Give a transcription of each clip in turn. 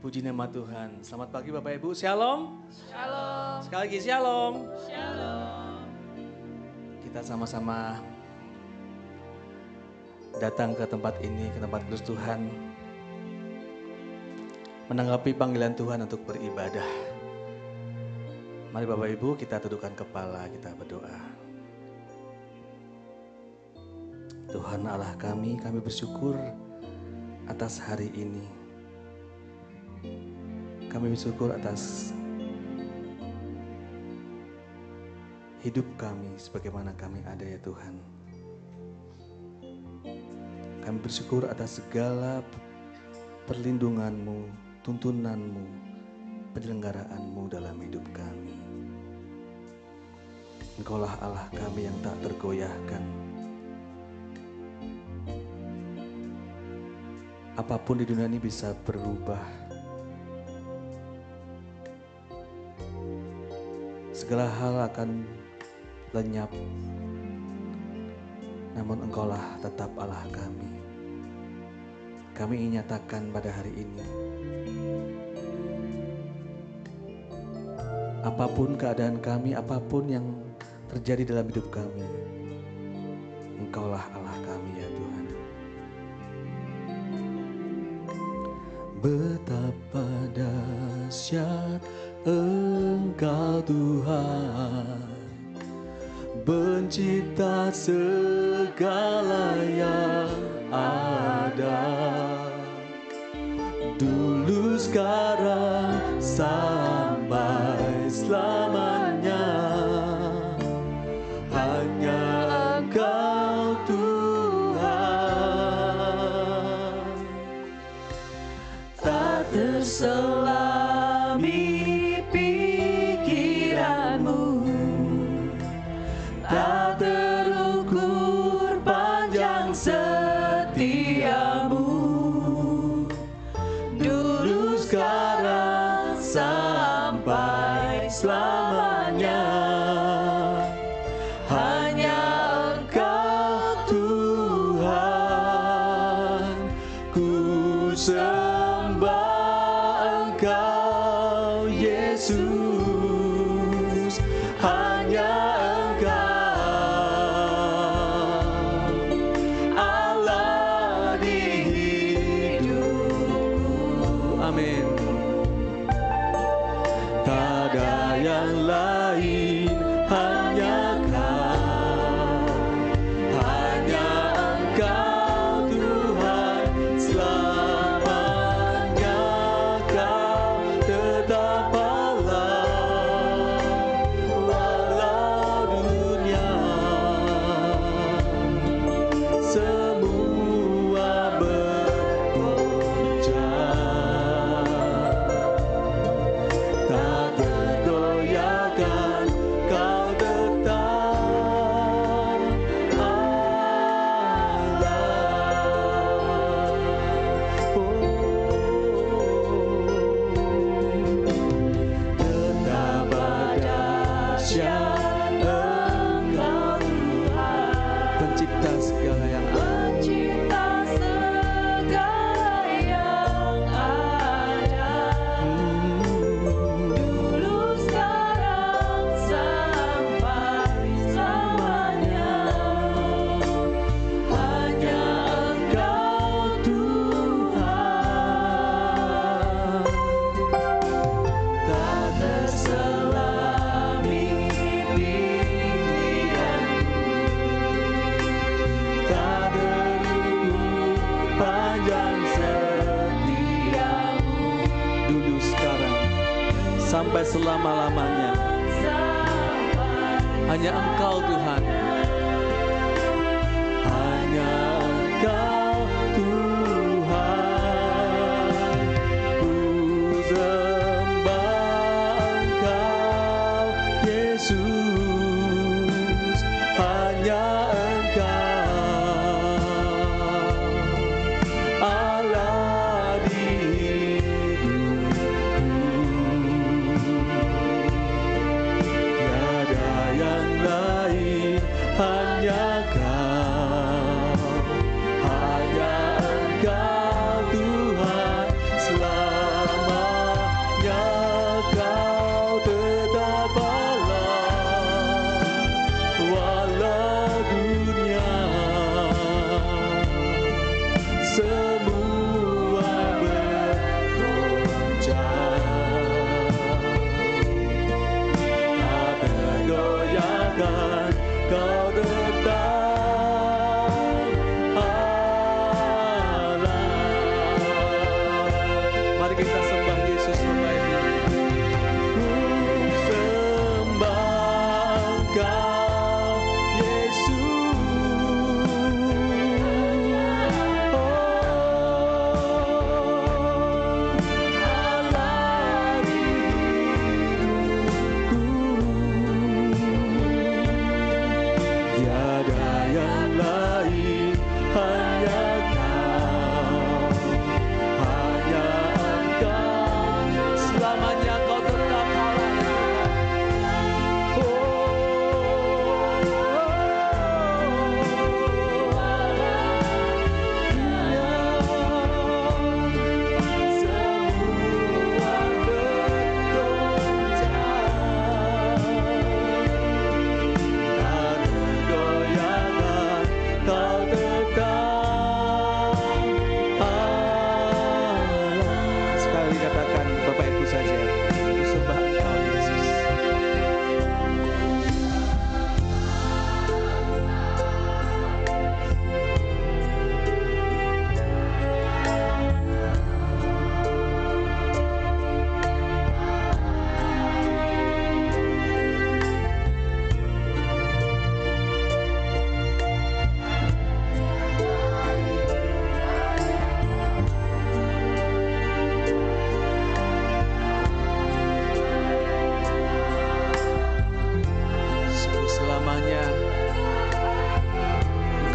Puji nama Tuhan. Selamat pagi Bapak Ibu. Shalom. Shalom. Sekali lagi shalom. Shalom. Kita sama-sama datang ke tempat ini, ke tempat kudus Tuhan. Menanggapi panggilan Tuhan untuk beribadah. Mari Bapak Ibu kita tundukkan kepala, kita berdoa. Tuhan Allah kami bersyukur atas hari ini. Kami bersyukur atas hidup kami sebagaimana kami ada ya Tuhan. Kami bersyukur atas segala perlindungan-Mu, tuntunan-Mu, penyelenggaraanmu dalam hidup kami. Engkaulah Allah kami yang tak tergoyahkan. Apapun di dunia ini bisa berubah. Segala hal akan lenyap. Namun Engkaulah tetap Allah kami. Kami ingin nyatakan pada hari ini, apapun keadaan kami, apapun yang terjadi dalam hidup kami, Engkaulah Allah kami ya Tuhan. Betapa dahsyat Engkau Tuhan, pencipta segala yang ada, dulu sekarang sampai selamanya. Hanya Engkau Tuhan, tak terselami pikiranmu, tak terukur panjang setiamu, dulu sekarang sampai selamanya. Hanya Engkau Tuhan, ku sembah Engkau Yesus. Hanya Allah di hidupku. Amin. Tak ada yang lain, hanya Kau. Hanya Engkau Tuhan, selamanya Kau tetap Allah. Walau dunia semua bergoncang, tak tergoyahkan, Kau tetap Allah. Betapa dahsyat Engkau Tuhan, pencipta segala yang ada. Dulu sekarang sampai selamanya. Hanya Engkau Tuhan, tak terselami pikiranmu, tak terukur panjang setiamu, dulu sekarang sampai selama-lamanya. Hanya Engkau Tuhan, hanya Engkau Tuhan, ku sembah Engkau Yesus. Hanya Engkau Allah di hidupku. Tiada yang lain,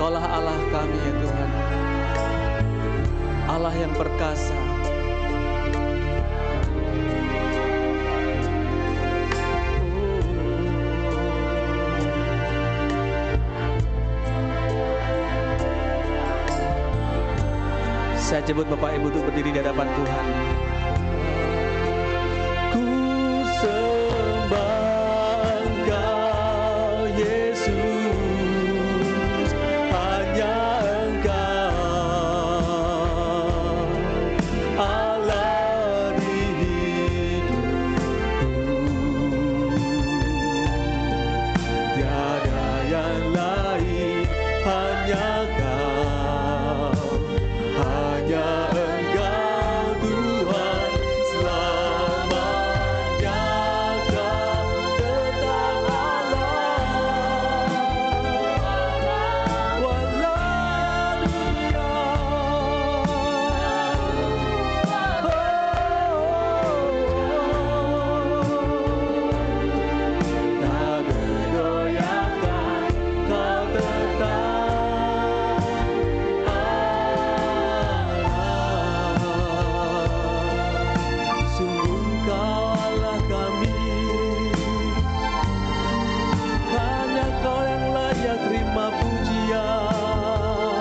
Engkaulah Allah kami ya Tuhan, Allah yang perkasa. Saya jemput Bapak Ibu untuk berdiri di hadapan Tuhan. Ku sembah Engkau Yesus, hanya Engkau Allah di hidupku. Tiada yang lain, hanya Kau, hanya Engkau Tuhan, selamanya Kau tetap Allah. Walau dunia tak tergoyahkan, Kau tetap sungguh Kau Allah kami, hanya Kau yang layak terima pujian.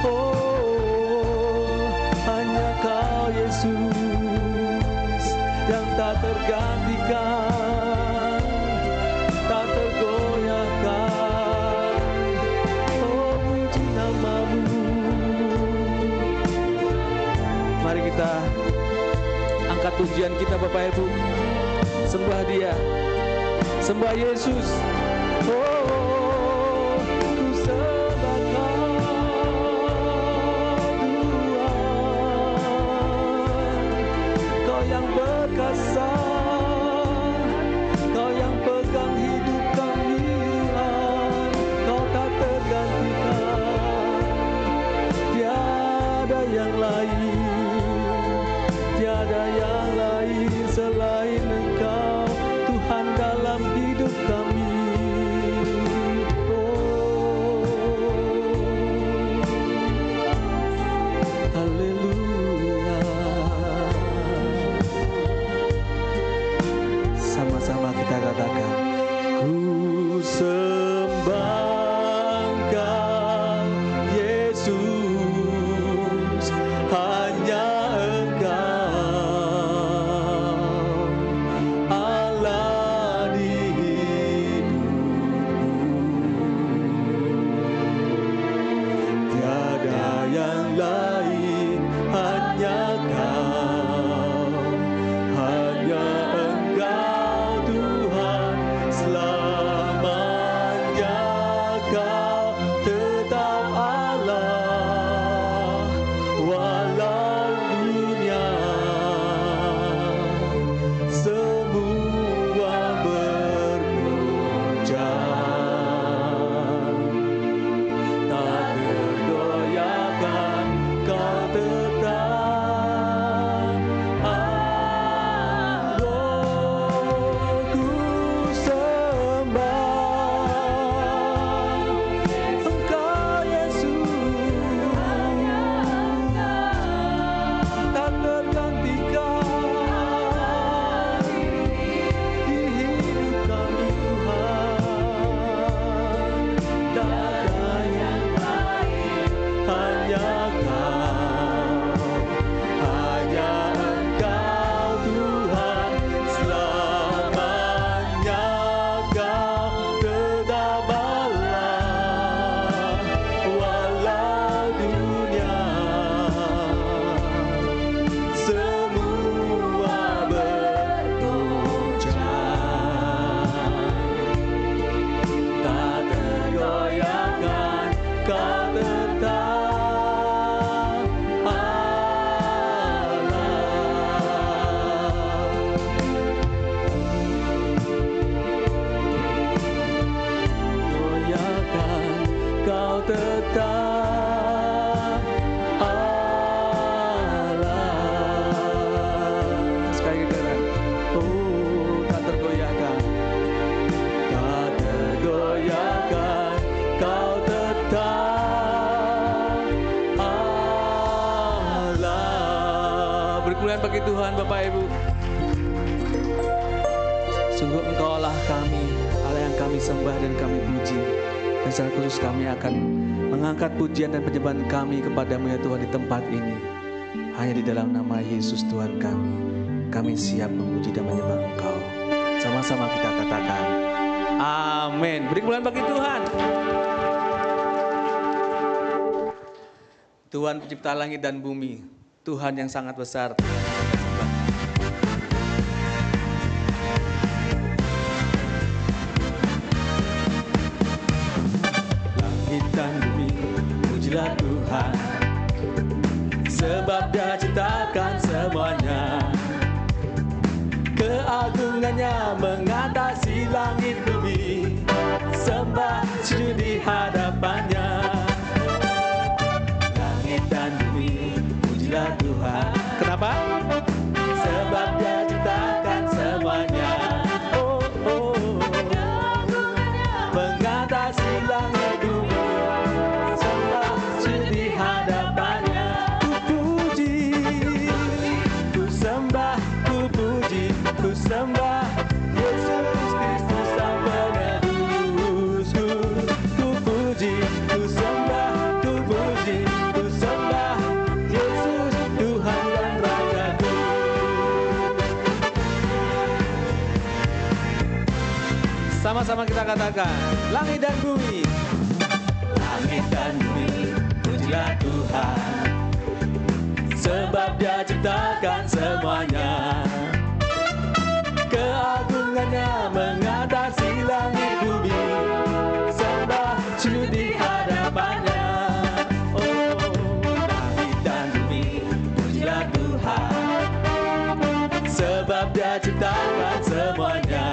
Oh, hanya Kau Yesus yang tak tergantikan, tak tergoyahkan. Oh, puji nama-Mu. Mari kita angkat pujian kita Bapak Ibu. Sembah Dia, sembah Yesus. Oh, ku sembah Kau Tuhan, Kau yang perkasa, Kau yang pegang hidup kami Tuhan. Kau tak tergantikan, tiada yang lain, tiada yang lain selain Engkau Tuhan dalam hidup kami. Oh, haleluya. Sama-sama kita katakan, ku sembah Engkau Yesus, hanya Engkau Allah di hidupku. Tiada yang lain, hanya Kau, hanya Engkau Tuhan, selamanya Kau tetap Allah. Walau dunia semua bergoncang, tak tergoyahkan, Kau tetap Allah. Ku sembah Engkau Yesus, tak tergantikan di hidup kami Tuhan. Tak ada yang lain, hanya Kau, hanya Engkau Tuhan, selamanya Kau tetap Allah. Walau dunia semua bergoncang, tak tergoyahkan, Kau tetap goyahkan, Kau tetap Allah. Sekali lagi kan, oh tak tergoyahkan, tak tergoyahkan, Tuhan Bapak Ibu. Sungguh Engkau Allah kami, Allah yang kami sembah dan kami puji. Dan secara khusus kami akan mengangkat pujian dan penyembahan kami kepadamu ya Tuhan di tempat ini. Hanya di dalam nama Yesus Tuhan kami siap memuji dan menyembah Engkau. Sama-sama kita katakan, amin. Beri kemuliaan bagi Tuhan. Tuhan pencipta langit dan bumi, Tuhan yang sangat besar. Langit dan bumi, pujilah Tuhan, sebab Dia ciptakan semuanya. Keagungannya mengatasi langit bumi, sembah sujud di hadapannya. Langit dan bumi, pujilah Tuhan. Kenapa? Sebab Dia ciptakan semuanya. Oh, oh. Mengatasi langit bumi, sembah sujud di hadapannya. Ku puji, ku sembah, ku puji, ku sembah Yesus Kristus Sang Penebusku. Ku puji, ku sembah, ku puji, ku sembah Yesus Tuhan dan Rajaku. Sama-sama kita katakan, langit dan bumi, langit dan bumi, pujilah Tuhan, sebab Dia ciptakan semuanya. Keagungannya mengatasi langit bumi, sembah sujud di hadapannya. Oh, langit dan bumi, pujilah Tuhan, sebab Dia ciptakan semuanya.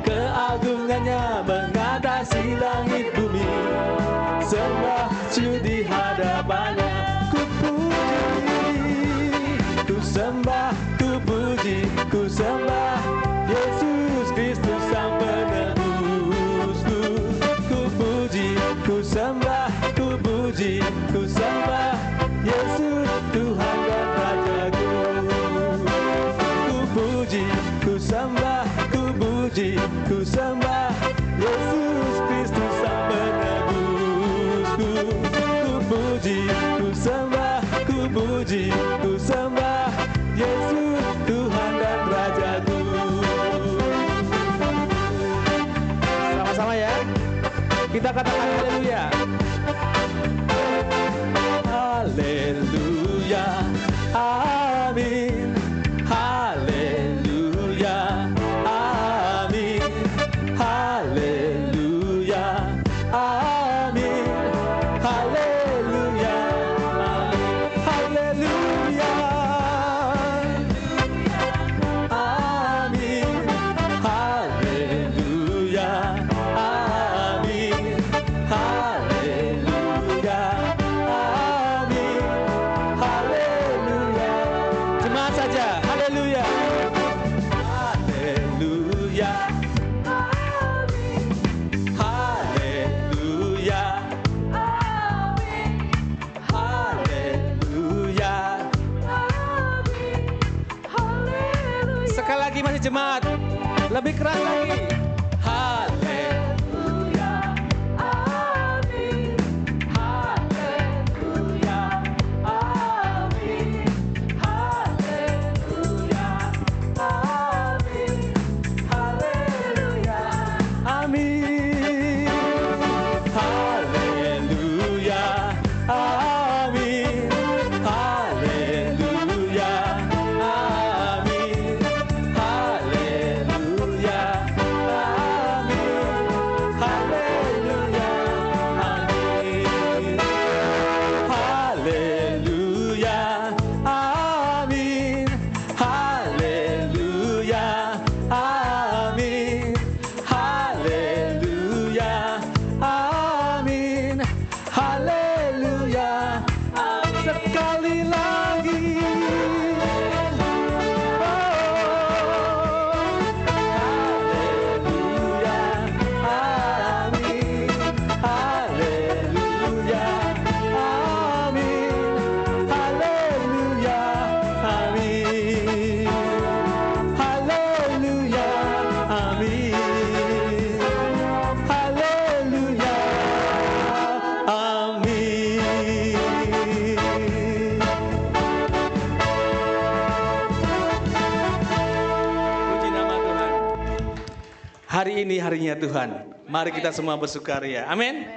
Keagungannya mengatasi langit bumi, sembah sujud di hadapannya. Ku puji, ku sembah, ku puji, ku sembah Yesus Kristus Sang Penebusku. Ku puji, ku sembah, ku puji, ku sembah Yesus Tuhan dan Rajaku. Ku puji, ku sembah, ku puji, ku sembah Yesus Kristus Sang Penebusku. Ku puji, ku sembah, ku puji, ku sembah Yesus Tuhan dan Rajaku. Sama-sama ya, kita katakan haleluya. Haleluya, amin. Haleluya, amin. Haleluya, amin. Haleluya, amin. Haleluya, amin. Haleluya, amin. Haleluya, amin. Haleluya. Jemaat saja, haleluya. Haleluya, haleluya, haleluya. Sekali lagi masih jemaat, lebih keras lagi. Haleluya, amin. Haleluya, amin. Haleluya, amin. Haleluya, amin. Haleluya, amin. Haleluya, amin. Haleluya, Hari ini harinya Tuhan. Mari kita semua bersukaria. Amin.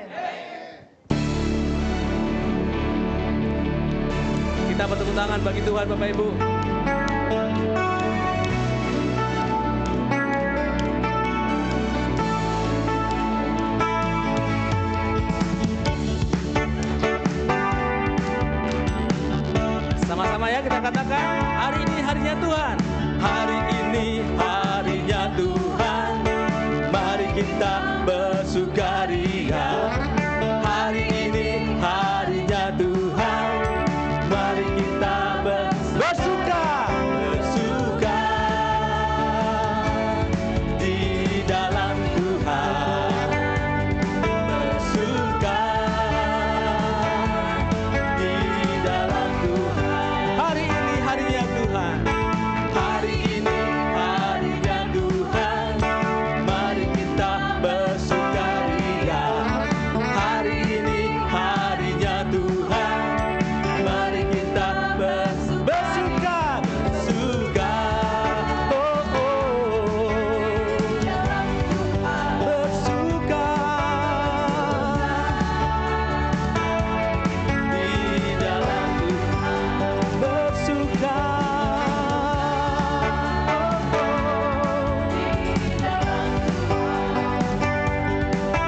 Kita bertepuk tangan bagi Tuhan, Bapak Ibu. Sama-sama ya kita katakan, hari ini harinya Tuhan. Hari ini harinya Tuhan. Mari kita bersukaria. Hari ini harinya Tuhan. Mari kita bersuka di dalam Tuhan. Bersuka di dalam Tuhan. Hari ini harinya Tuhan. Hari ini harinya Tuhan. Mari kita bersukaria. Hari ini harinya Tuhan. Mari kita bersuka. Oh, oh. Bersuka di dalam Tuhan. Bersuka.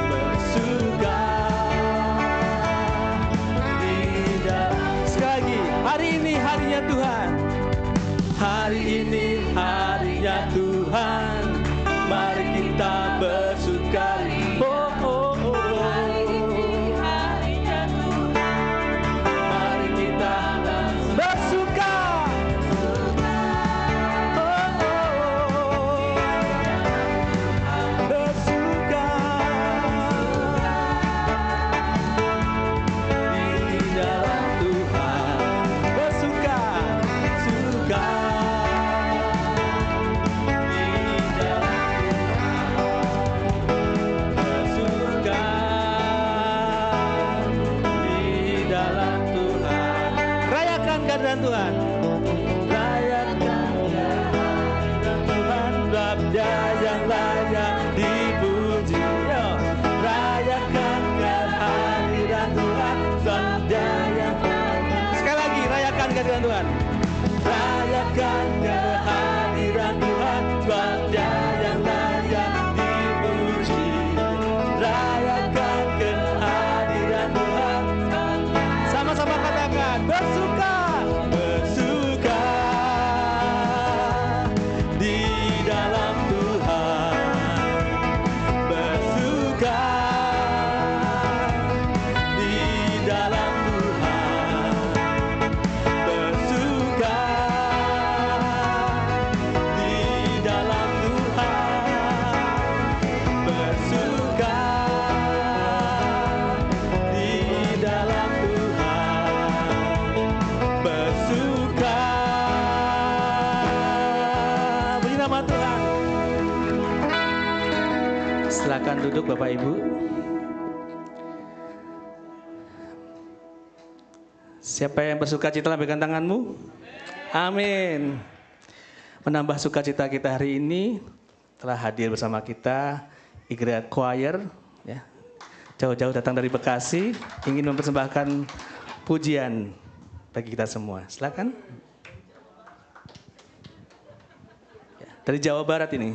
Bersuka di dalam. Sekali lagi, hari ini harinya Tuhan. Hari ini harinya Tuhan. Mari kita bersukaria. Oh, oh, oh. Mari kita bersuka. Oh, oh. Bersuka di dalam Tuhan. Bersuka, suka di dalam Tuhan. Bersuka di dalam Tuhan. Rayakan kehadiran Tuhan. Rayakan kehadiran Tuhan, sebab Dia yang layak dipuji. Yo. Rayakan kehadiran Tuhan, sebab Dia yang layak. Sekali lagi, rayakan kehadiran Tuhan. Rayakan kehadiran Tuhan, sebab Dia yang layak dipuji. Rayakan kehadiran Tuhan. Sama-sama katakan, bersuka, bersuka di dalam Tuhan. Bersuka di dalam Tuhan. Bersuka di dalam Tuhan. Bersuka di dalam Tuhan. Bersuka. Puji nama Tuhan. Silakan duduk Bapak Ibu. Siapa yang bersuka cita lambaikan tanganmu? Amin. Menambah sukacita kita hari ini telah hadir bersama kita Igreat Choir, ya. Jauh-jauh datang dari Bekasi, ingin mempersembahkan pujian bagi kita semua. Silakan. Ya, dari Jawa Barat ini.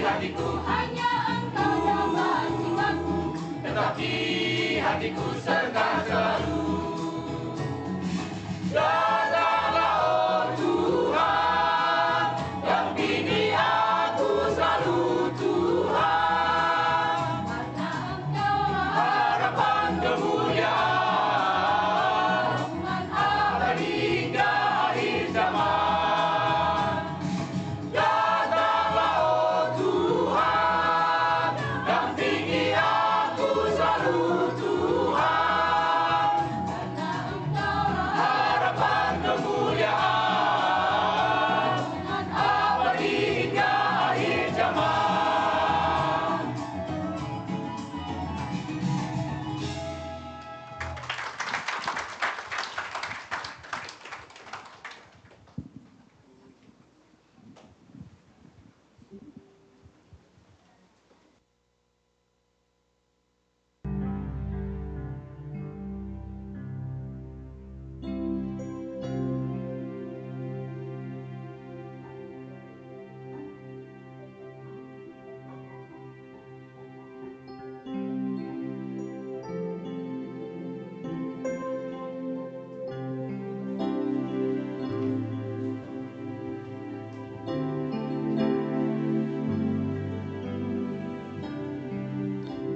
hatiku hanya Engkau dapat jiwaku, tetapi hatiku sergap selalu. Datanglah oh Tuhan, dampingi aku selalu Tuhan, karena Engkaulah harapan kemuliaan, hubungan abadi hingga akhir zaman. Datanglah oh Tuhan, dampingi aku selalu Tuhan, karena Engkaulah harapan kemuliaan, hubungan abadi hingga akhir zaman.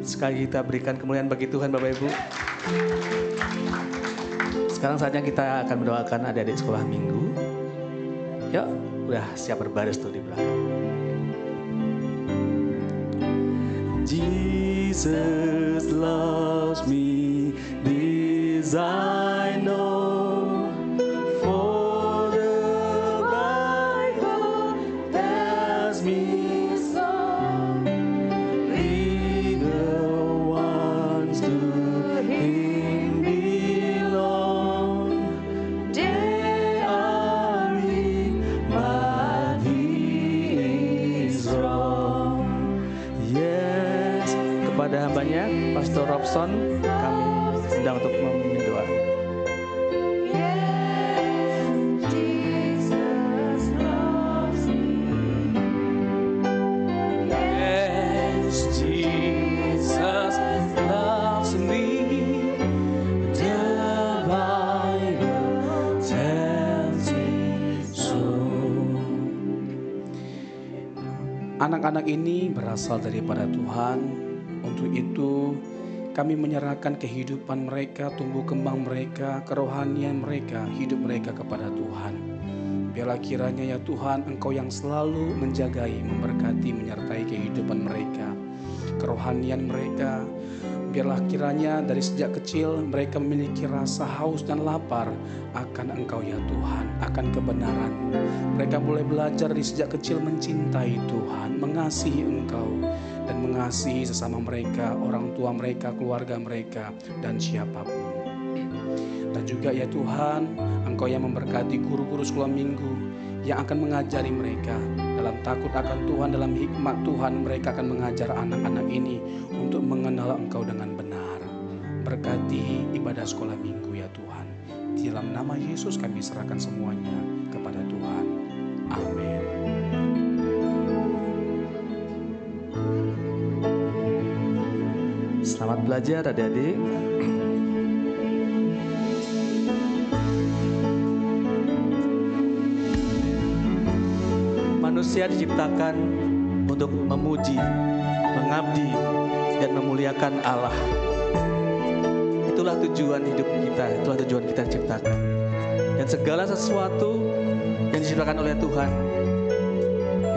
Sekali kita berikan kemuliaan bagi Tuhan Bapak Ibu. Sekarang saatnya kita akan mendoakan adik-adik sekolah minggu. Yuk, udah siap berbaris tuh di belakang. Jesus loves me, this I know, for the Bible tells me so. Little ones to Him belong, they are weak, but He is strong. Yes, kepada hambanya Pastor Robson kami sedang untuk memimpin doa. Yes, Jesus loves me. The Bible tells me so. Anak-anak ini berasal daripada Tuhan. Untuk itu kami menyerahkan kehidupan mereka, tumbuh kembang mereka, kerohanian mereka, hidup mereka kepada Tuhan. Biarlah kiranya ya Tuhan, Engkau yang selalu menjagai, memberkati, menyertai kehidupan mereka, kerohanian mereka. Biarlah kiranya dari sejak kecil mereka memiliki rasa haus dan lapar akan Engkau ya Tuhan, akan kebenaran-Mu. Mereka boleh belajar dari sejak kecil mencintai Tuhan, mengasihi Engkau, dan mengasihi sesama mereka, orang tua mereka, keluarga mereka, dan siapapun. Dan juga ya Tuhan, Engkau yang memberkati guru-guru sekolah minggu yang akan mengajari mereka dalam takut akan Tuhan, dalam hikmat Tuhan. Mereka akan mengajar anak-anak ini untuk mengenal Engkau dengan benar. Berkati ibadah sekolah minggu ya Tuhan. Di dalam nama Yesus kami serahkan semuanya kepada Tuhan. Amin. Selamat belajar adik-adik. Manusia diciptakan untuk memuji, mengabdi, dan memuliakan Allah. Itulah tujuan hidup kita, itulah tujuan kita diciptakan. Dan segala sesuatu yang diciptakan oleh Tuhan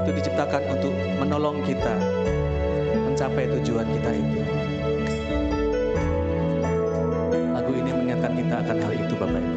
itu diciptakan untuk menolong kita mencapai tujuan kita itu. Lagu ini mengingatkan kita akan hal itu, Bapak Ibu.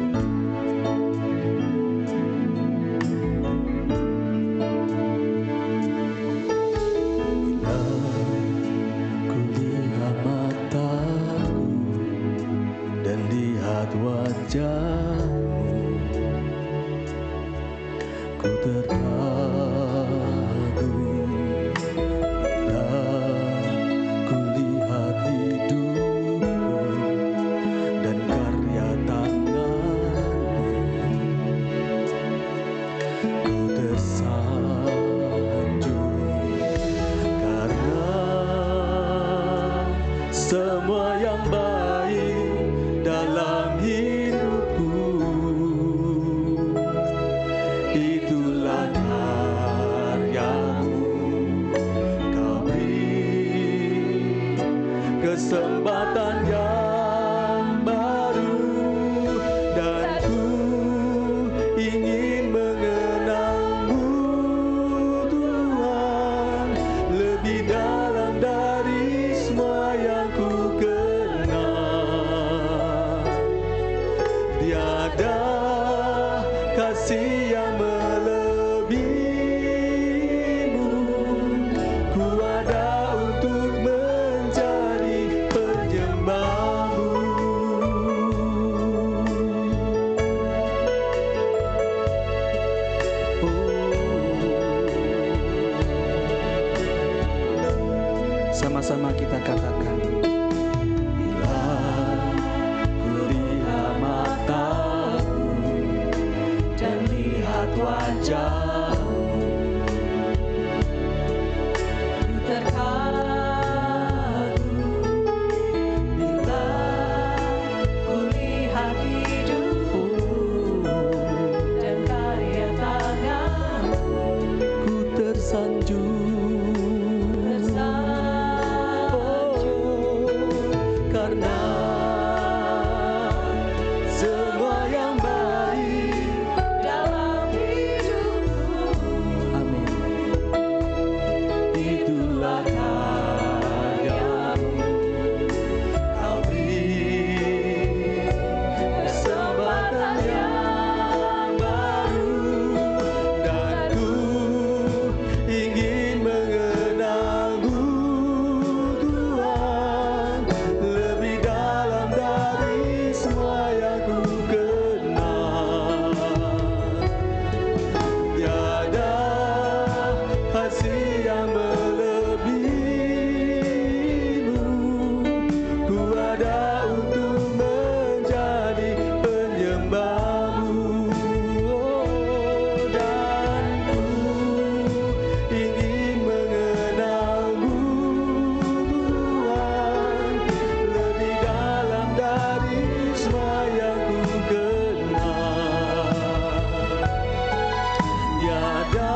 semua yang baik dalam hidupku. Itulah karyamu, Kau beri kesempatan yang baru, dan ku ingin mengenalmu Tuhan lebih dalam dari semua yang ku kenal. Tiada kasih yang melebihimu, ku ada untuk menjadi penyembahmu. Sama-sama kita katakan, bila ku lihat matamu dan lihat wajahmu, Ku terkagum bila ku lihat hidupmu dan karya tanganmu. ku tersanjung. Karena semua yang baik Dalam hidupku, amin. Itulah karyamu, Kau beri kesempatan yang baru, dan ku ingin mengenalmu Tuhan lebih dalam dari semua yang ku kenal. Tiada kasih yang melebihimu, ku ada untuk menjadi penyembahmu. Dan ku ingin mengenalmu Tuhan lebih dalam dari semua yang ku kenal. Tiada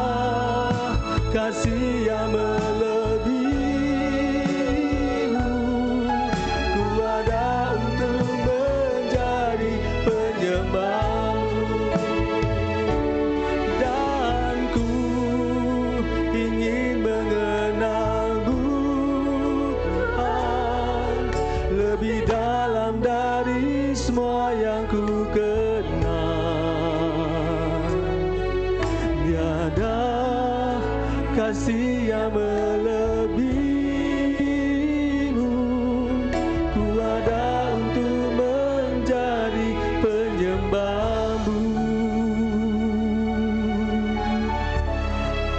kasih yang melebihimu, ku ada untuk menjadi penyembahmu. Dan ku ingin mengenalmu Tuhan lebih dalam dari semua yang ku kenal. Tiada kasih yang melebihimu, ku ada untuk menjadi penyembahmu.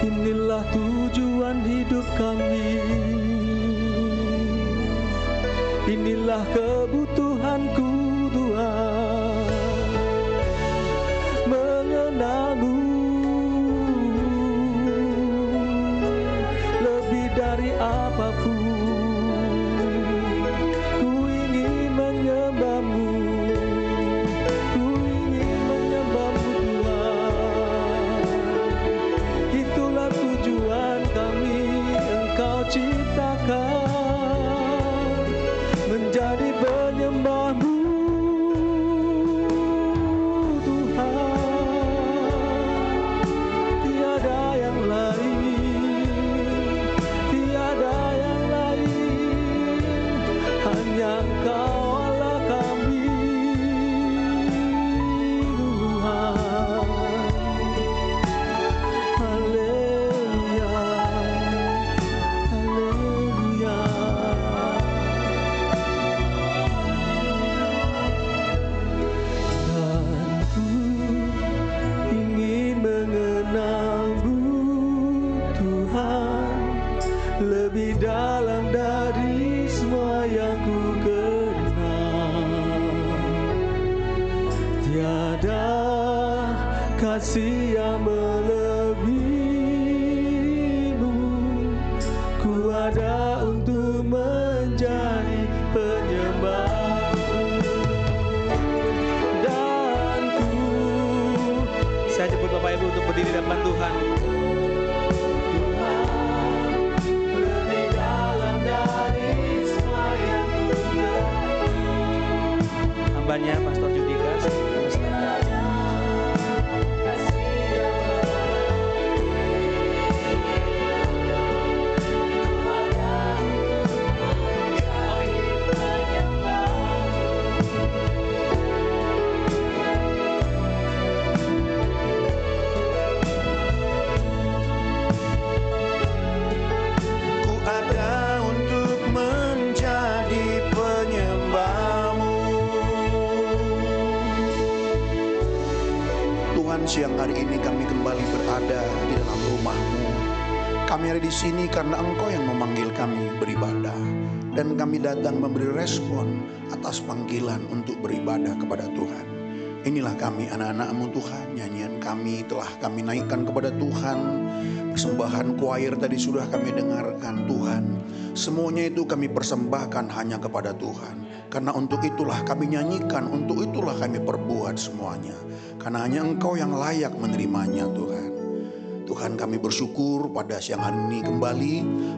Inilah tujuan hidup kami, inilah kebutuhanku Tuhan, mengenalmu lebih dari apapun. Ku ingin menyembahmu, ku ingin menyembahmu Tuhan. Itulah tujuan kami, Engkau ciptakan menjadi penyembahmu Tuhan. Tiada yang lain, tiada yang lain, hanya Engkau Allah kami Tuhan. Haleluya, haleluya. Dan ku ingin mengenalmu Tuhan lebih dalam dari semua yang ku kenal. Tiada kasih yang melebihimu, ku ada untuk menjadi penyembah. di depan Tuhan. Hambanya Pastor Judika, siang hari ini kami kembali berada di dalam rumah-Mu. Kami ada di sini karena Engkau yang memanggil kami beribadah. Dan kami datang memberi respon atas panggilan untuk beribadah kepada Tuhan. Inilah kami anak-anak-Mu Tuhan. Nyanyian kami telah kami naikkan kepada Tuhan. Persembahan choir tadi sudah kami dengarkan Tuhan. Semuanya itu kami persembahkan hanya kepada Tuhan. Karena untuk itulah kami nyanyikan, untuk itulah kami perbuat semuanya. Karena hanya Engkau yang layak menerimanya Tuhan. Tuhan, kami bersyukur pada siang hari ini kembali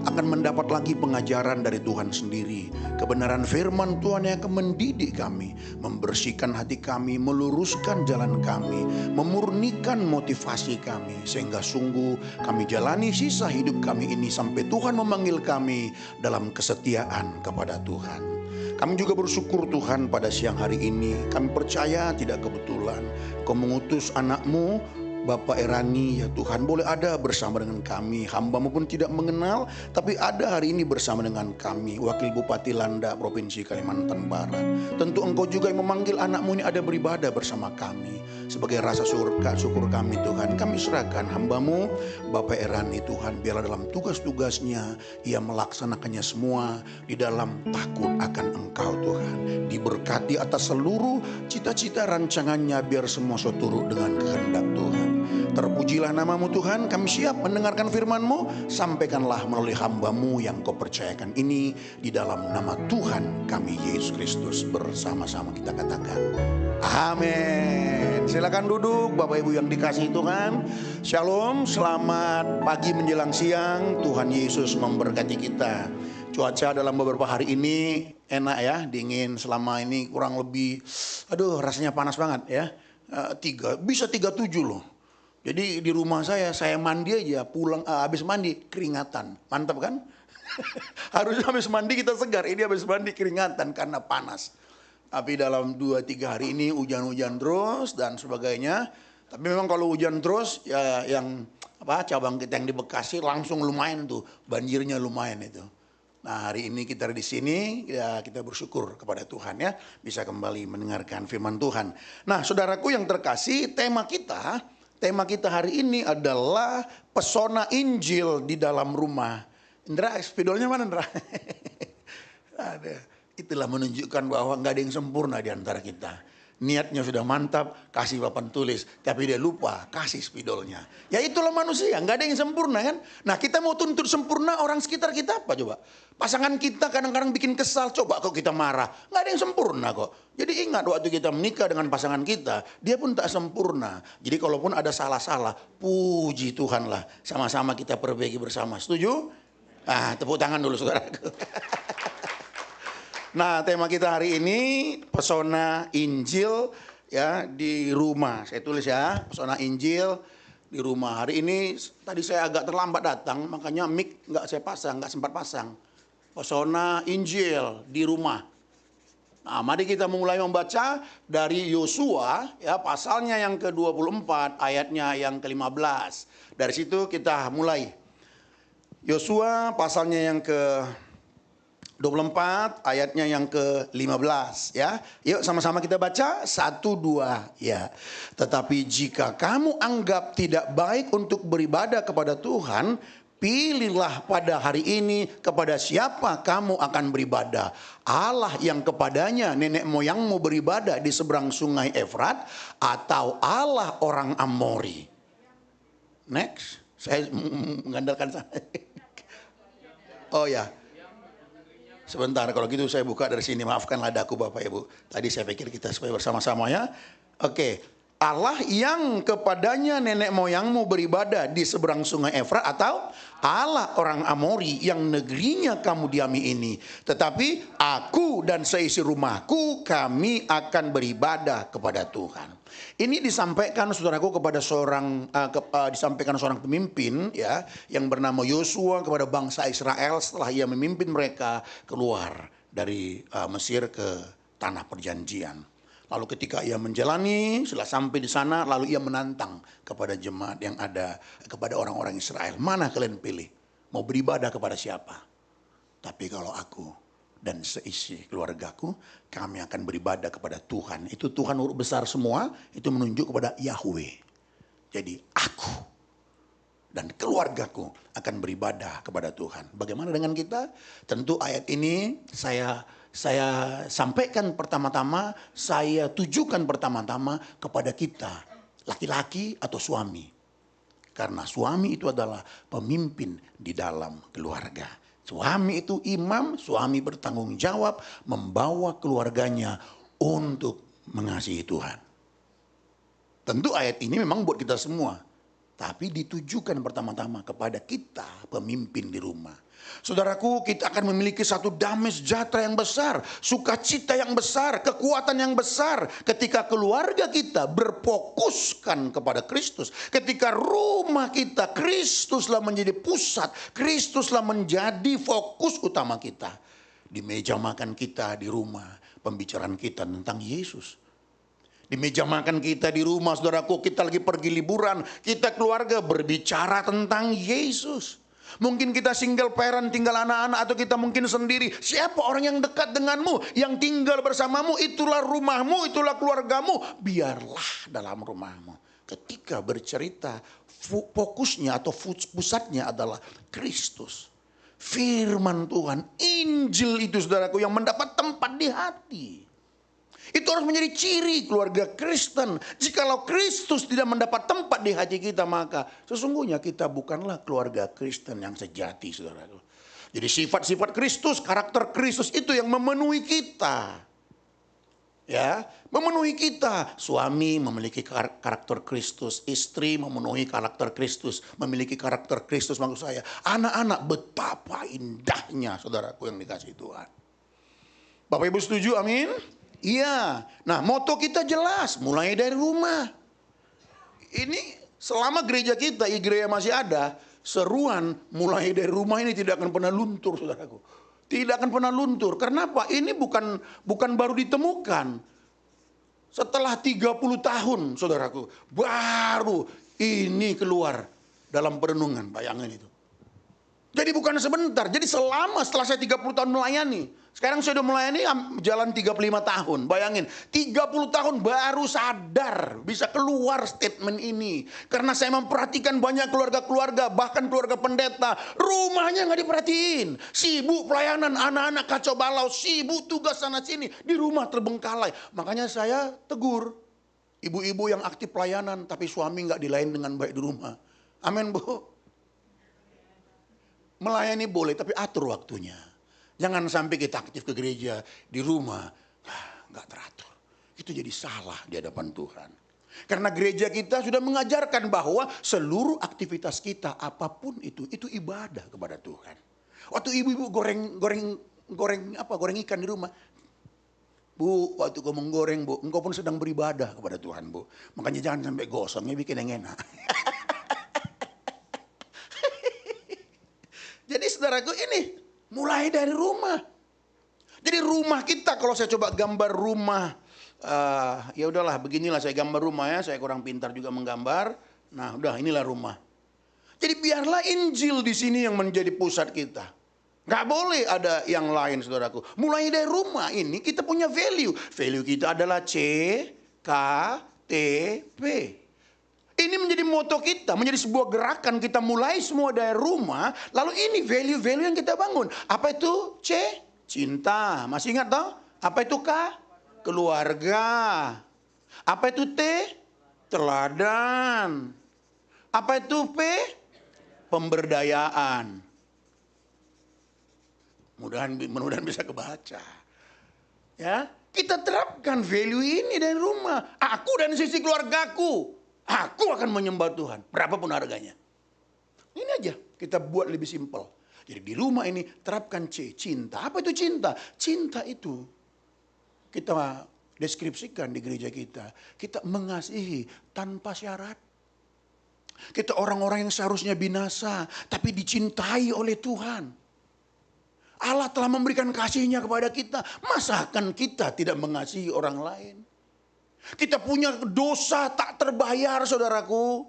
akan mendapat lagi pengajaran dari Tuhan sendiri. Kebenaran firman Tuhan yang akan mendidik kami, membersihkan hati kami, meluruskan jalan kami, memurnikan motivasi kami. Sehingga sungguh kami jalani sisa hidup kami ini sampai Tuhan memanggil kami dalam kesetiaan kepada Tuhan. Kami juga bersyukur Tuhan pada siang hari ini. Kami percaya tidak kebetulan Kau mengutus anak-Mu Bapak Erani, ya Tuhan, boleh ada bersama dengan kami. Hamba-Mu pun tidak mengenal, tapi ada hari ini bersama dengan kami. Wakil Bupati Landa Provinsi Kalimantan Barat. Tentu Engkau juga yang memanggil anak-Mu ini ada beribadah bersama kami. Sebagai rasa syukur kami Tuhan, kami serahkan hamba-Mu Bapak Erani Tuhan. Biarlah dalam tugas-tugasnya ia melaksanakannya semua di dalam takut akan Engkau Tuhan. Diberkati atas seluruh cita-cita rancangannya, biar semua seturut dengan kehendak Tuhan. Terpujilah nama-Mu Tuhan, kami siap mendengarkan firman-Mu. Sampaikanlah melalui hamba-Mu yang Kau percayakan ini. Di dalam nama Tuhan kami Yesus Kristus, bersama-sama kita katakan amin. Silakan duduk Bapak Ibu yang dikasihi Tuhan. Shalom, selamat pagi menjelang siang. Tuhan Yesus memberkati kita. Cuaca dalam beberapa hari ini enak ya, dingin. Selama ini kurang lebih, rasanya panas banget ya. Bisa 37 loh. Jadi di rumah saya mandi aja, pulang habis mandi keringatan. Mantap kan? Harusnya habis mandi kita segar, ini habis mandi keringatan karena panas. Tapi dalam 2-3 hari ini hujan-hujan terus dan sebagainya. Tapi memang kalau hujan terus ya yang cabang kita yang di Bekasi langsung lumayan tuh, banjirnya lumayan itu. Nah, hari ini kita di sini ya, kita bersyukur kepada Tuhan ya, bisa kembali mendengarkan firman Tuhan. Nah, saudaraku yang terkasih, tema kita hari ini adalah pesona Injil di dalam rumah. Indra, spidolnya mana Indra? Itulah menunjukkan bahwa nggak ada yang sempurna di antara kita. Niatnya sudah mantap, kasih papan tulis, tapi dia lupa kasih spidolnya. Ya itulah manusia, nggak ada yang sempurna kan. Nah, kita mau tuntut sempurna, orang sekitar kita apa coba? Pasangan kita kadang-kadang bikin kesal, coba kok kita marah. Nggak ada yang sempurna kok. Jadi ingat waktu kita menikah dengan pasangan kita, dia pun tak sempurna. Jadi kalaupun ada salah-salah, puji Tuhan lah. Sama-sama kita perbaiki bersama. Setuju? Tepuk tangan dulu saudaraku. Nah, tema kita hari ini pesona Injil ya di rumah. Saya tulis ya, pesona Injil di rumah. Hari ini tadi saya agak terlambat datang, makanya mic nggak sempat pasang. Pesona Injil di rumah. Nah, mari kita mulai membaca dari Yosua ya, pasalnya yang ke-24, ayatnya yang ke-15. Dari situ kita mulai. Yosua pasalnya yang ke-24 ayatnya yang ke-15 ya. Yuk sama-sama kita baca 1-2 ya. Tetapi jika kamu anggap tidak baik untuk beribadah kepada Tuhan, pilihlah pada hari ini kepada siapa kamu akan beribadah. Allah yang kepadanya nenek moyangmu beribadah di seberang sungai Efrat, atau Allah orang Amori. Next, saya mengandalkan sana. Oh ya. Sebentar, kalau gitu saya buka dari sini. Maafkanlah daku Bapak Ibu. Tadi saya pikir kita supaya bersama-sama ya. Oke, Allah yang kepadanya nenek moyangmu beribadah di seberang sungai Efrat, atau Allah orang Amori yang negerinya kamu diami ini. Tetapi aku dan seisi rumahku, kami akan beribadah kepada Tuhan. Ini disampaikan saudaraku kepada disampaikan seorang pemimpin ya yang bernama Yosua kepada bangsa Israel setelah ia memimpin mereka keluar dari Mesir ke tanah perjanjian. Lalu ketika ia menjalani, setelah sampai di sana, lalu ia menantang kepada jemaat yang ada, kepada orang-orang Israel. Mana kalian pilih? Mau beribadah kepada siapa? Tapi kalau aku dan seisi keluargaku, kami akan beribadah kepada Tuhan. Itu Tuhan huruf besar semua, itu menunjuk kepada Yahweh. Jadi aku dan keluargaku akan beribadah kepada Tuhan. Bagaimana dengan kita? Tentu ayat ini saya sampaikan pertama-tama, saya tujukan pertama-tama kepada kita, laki-laki atau suami. Karena suami itu adalah pemimpin di dalam keluarga. Suami itu imam, suami bertanggung jawab membawa keluarganya untuk mengasihi Tuhan. Tentu ayat ini memang buat kita semua, tapi ditujukan pertama-tama kepada kita, pemimpin di rumah. Saudaraku, kita akan memiliki satu damai sejahtera yang besar, sukacita yang besar, kekuatan yang besar ketika keluarga kita berfokuskan kepada Kristus. Ketika rumah kita, Kristuslah menjadi pusat, Kristuslah menjadi fokus utama kita. Di meja makan kita di rumah, pembicaraan kita tentang Yesus. Di meja makan kita di rumah, saudaraku, kita lagi pergi liburan, kita keluarga berbicara tentang Yesus. Mungkin kita single parent, tinggal anak-anak, atau kita mungkin sendiri. Siapa orang yang dekat denganmu, yang tinggal bersamamu, itulah rumahmu, itulah keluargamu. Biarlah dalam rumahmu. Ketika bercerita, fokusnya atau pusatnya adalah Kristus. Firman Tuhan, Injil itu saudaraku yang mendapat tempat di hati. Itu harus menjadi ciri keluarga Kristen. Jikalau Kristus tidak mendapat tempat di hati kita, maka sesungguhnya kita bukanlah keluarga Kristen yang sejati, saudara. Jadi sifat-sifat Kristus, karakter Kristus itu yang memenuhi kita. Ya, memenuhi kita. Suami memiliki karakter Kristus, istri memenuhi karakter Kristus, memiliki karakter Kristus maksud saya. Anak-anak, betapa indahnya saudaraku yang dikasihi Tuhan. Bapak Ibu setuju? Amin. Iya, nah moto kita jelas, mulai dari rumah. Ini selama gereja kita, gereja masih ada, seruan mulai dari rumah ini tidak akan pernah luntur, saudaraku. Tidak akan pernah luntur. Kenapa? Ini bukan baru ditemukan. Setelah 30 tahun, saudaraku, baru ini keluar dalam perenungan, bayangin itu. Jadi bukan sebentar, jadi setelah saya 30 tahun melayani. Sekarang saya sudah melayani jalan 35 tahun. Bayangin, 30 tahun baru sadar bisa keluar statement ini. Karena saya memperhatikan banyak keluarga-keluarga, bahkan keluarga pendeta. Rumahnya nggak diperhatiin. Sibuk pelayanan, anak-anak kacau balau, sibuk tugas sana sini. Di rumah terbengkalai. Makanya saya tegur. Ibu-ibu yang aktif pelayanan, tapi suami nggak dilayani dengan baik di rumah. Amin, Bu. Melayani boleh, tapi atur waktunya. Jangan sampai kita aktif ke gereja, di rumah nggak teratur. Itu jadi salah di hadapan Tuhan. Karena gereja kita sudah mengajarkan bahwa seluruh aktivitas kita apapun itu ibadah kepada Tuhan. Waktu ibu-ibu goreng ikan di rumah, Bu, waktu kau menggoreng, Bu, engkau pun sedang beribadah kepada Tuhan, Bu. Makanya jangan sampai gosongnya, bikin yang enak. Jadi saudaraku, ini mulai dari rumah. Jadi rumah kita, kalau saya coba gambar rumah, ya udahlah, beginilah saya gambar rumah ya. Saya kurang pintar juga menggambar. Nah, udah inilah rumah. Jadi biarlah Injil di sini yang menjadi pusat kita. Gak boleh ada yang lain, saudaraku. Mulai dari rumah ini kita punya value. Value kita adalah CKTP. Ini menjadi moto kita, menjadi sebuah gerakan kita mulai semua dari rumah. Lalu ini value-value yang kita bangun. Apa itu? C? Cinta. Masih ingat toh? Apa itu K? Keluarga. Apa itu T? Teladan. Apa itu P? Pemberdayaan. Mudah-mudahan bisa kebaca. Ya, kita terapkan value ini dari rumah. Aku dan sisi keluargaku, aku akan menyembah Tuhan. Berapapun harganya. Ini aja kita buat lebih simpel. Jadi di rumah ini terapkan C, cinta. Apa itu cinta? Cinta itu kita deskripsikan di gereja kita. Kita mengasihi tanpa syarat. Kita orang-orang yang seharusnya binasa, tapi dicintai oleh Tuhan. Allah telah memberikan kasih-Nya kepada kita. Masa akan kita tidak mengasihi orang lain? Kita punya dosa tak terbayar, saudaraku.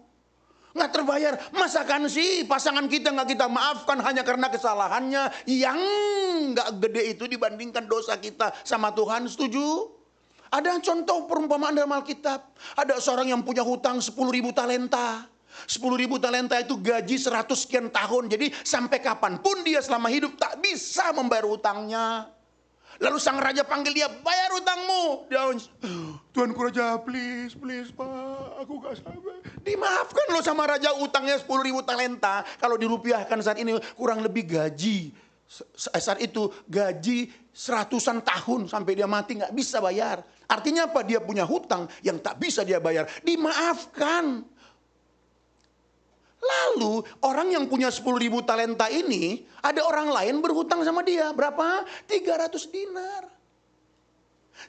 Nggak terbayar. Masakan sih pasangan kita nggak kita maafkan hanya karena kesalahannya yang nggak gede itu dibandingkan dosa kita sama Tuhan. Setuju? Ada contoh perumpamaan dalam Alkitab. Ada seorang yang punya hutang 10.000 talenta. 10.000 talenta itu gaji 100 sekian tahun. Jadi sampai kapanpun dia selama hidup tak bisa membayar hutangnya. Lalu sang raja panggil dia, bayar hutangmu. Dia, Tuanku raja, please Pak, aku gak sabar. Dimaafkan loh sama raja, utangnya 10.000 talenta. Kalau dirupiahkan saat ini kurang lebih gaji. Saat itu gaji 100-an tahun sampai dia mati gak bisa bayar. Artinya apa? Dia punya hutang yang tak bisa dia bayar. Dimaafkan. Lalu orang yang punya 10.000 talenta ini, ada orang lain berhutang sama dia. Berapa? 300 dinar.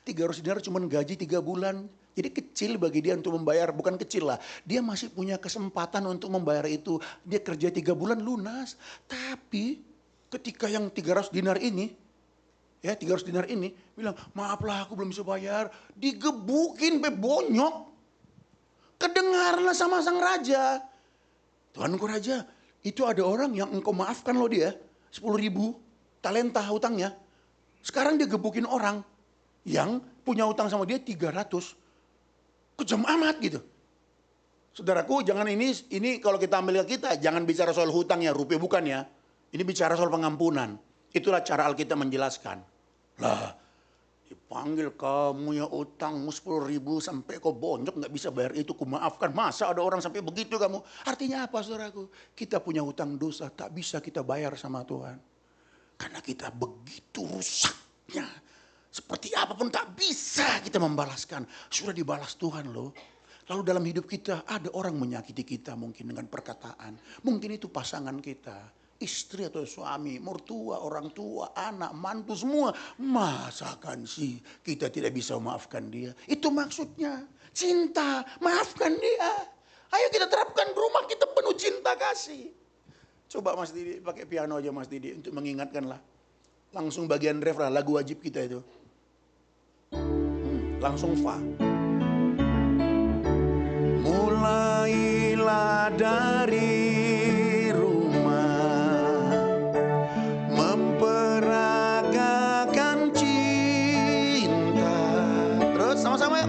300 dinar cuma gaji 3 bulan. Jadi kecil bagi dia untuk membayar. Bukan kecil lah. Dia masih punya kesempatan untuk membayar itu. Dia kerja 3 bulan lunas. Tapi ketika yang 300 dinar ini, ya 300 dinar ini, bilang maaflah aku belum bisa bayar. Digebukin bonyok. Kedengarlah sama sang raja. Tuanku raja, itu ada orang yang engkau maafkan loh dia. 10.000 talenta hutangnya. Sekarang dia gebukin orang yang punya hutang sama dia 300. Kejam amat gitu. Saudaraku, jangan ini kalau kita ambil kita, jangan bicara soal hutang ya, rupiah bukan ya. Ini bicara soal pengampunan. Itulah cara Alkitab menjelaskan. Lah, dipanggil kamu ya utangmu 10.000 sampai kau bonyok gak bisa bayar itu, ku maafkan. Masa ada orang sampai begitu kamu? Artinya apa saudaraku? Kita punya hutang dosa tak bisa kita bayar sama Tuhan. Karena kita begitu rusaknya. Seperti apapun tak bisa kita membalaskan. Sudah dibalas Tuhan loh. Lalu dalam hidup kita ada orang menyakiti kita mungkin dengan perkataan. Mungkin itu pasangan kita. Istri atau suami, mertua, orang tua, anak, mantu semua. Masakan sih kita tidak bisa memaafkan dia. Itu maksudnya cinta, maafkan dia. Ayo kita terapkan rumah kita penuh cinta kasih. Coba Mas Didi pakai piano aja Mas Didi untuk mengingatkan lah. Langsung bagian ref lah, lagu wajib kita itu. Langsung fa. Mulailah dari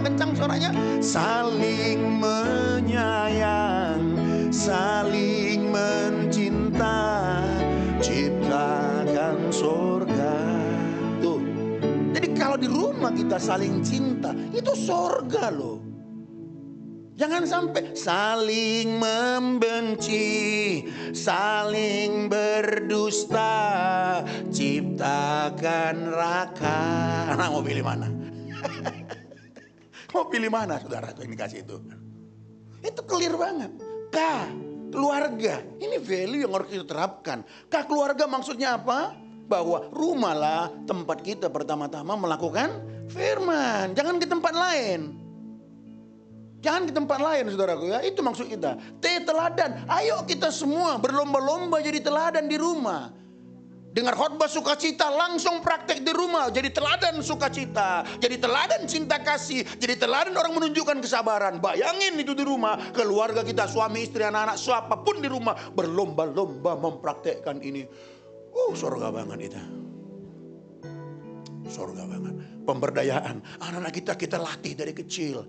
kencang suaranya. Saling menyayang, saling mencinta, ciptakan surga. Tuh. Jadi kalau di rumah kita saling cinta, itu surga loh. Jangan sampai saling membenci, saling berdusta, ciptakan neraka. Nah, mau pilih mana? Mau pilih mana saudara yang dikasih itu? Itu clear banget. K, keluarga. Ini value yang harus kita terapkan. K, keluarga maksudnya apa? Bahwa rumahlah tempat kita pertama-tama melakukan firman. Jangan ke tempat lain. Jangan ke tempat lain saudaraku ya. Itu maksud kita. T, teladan. Ayo kita semua berlomba-lomba jadi teladan di rumah. Dengar khotbah sukacita, langsung praktek di rumah. Jadi teladan sukacita, jadi teladan cinta kasih, jadi teladan orang menunjukkan kesabaran. Bayangin itu di rumah, keluarga kita, suami, istri, anak-anak, siapapun di rumah berlomba-lomba mempraktekkan ini. Surga banget itu. Surga banget. Pemberdayaan, anak-anak kita latih dari kecil.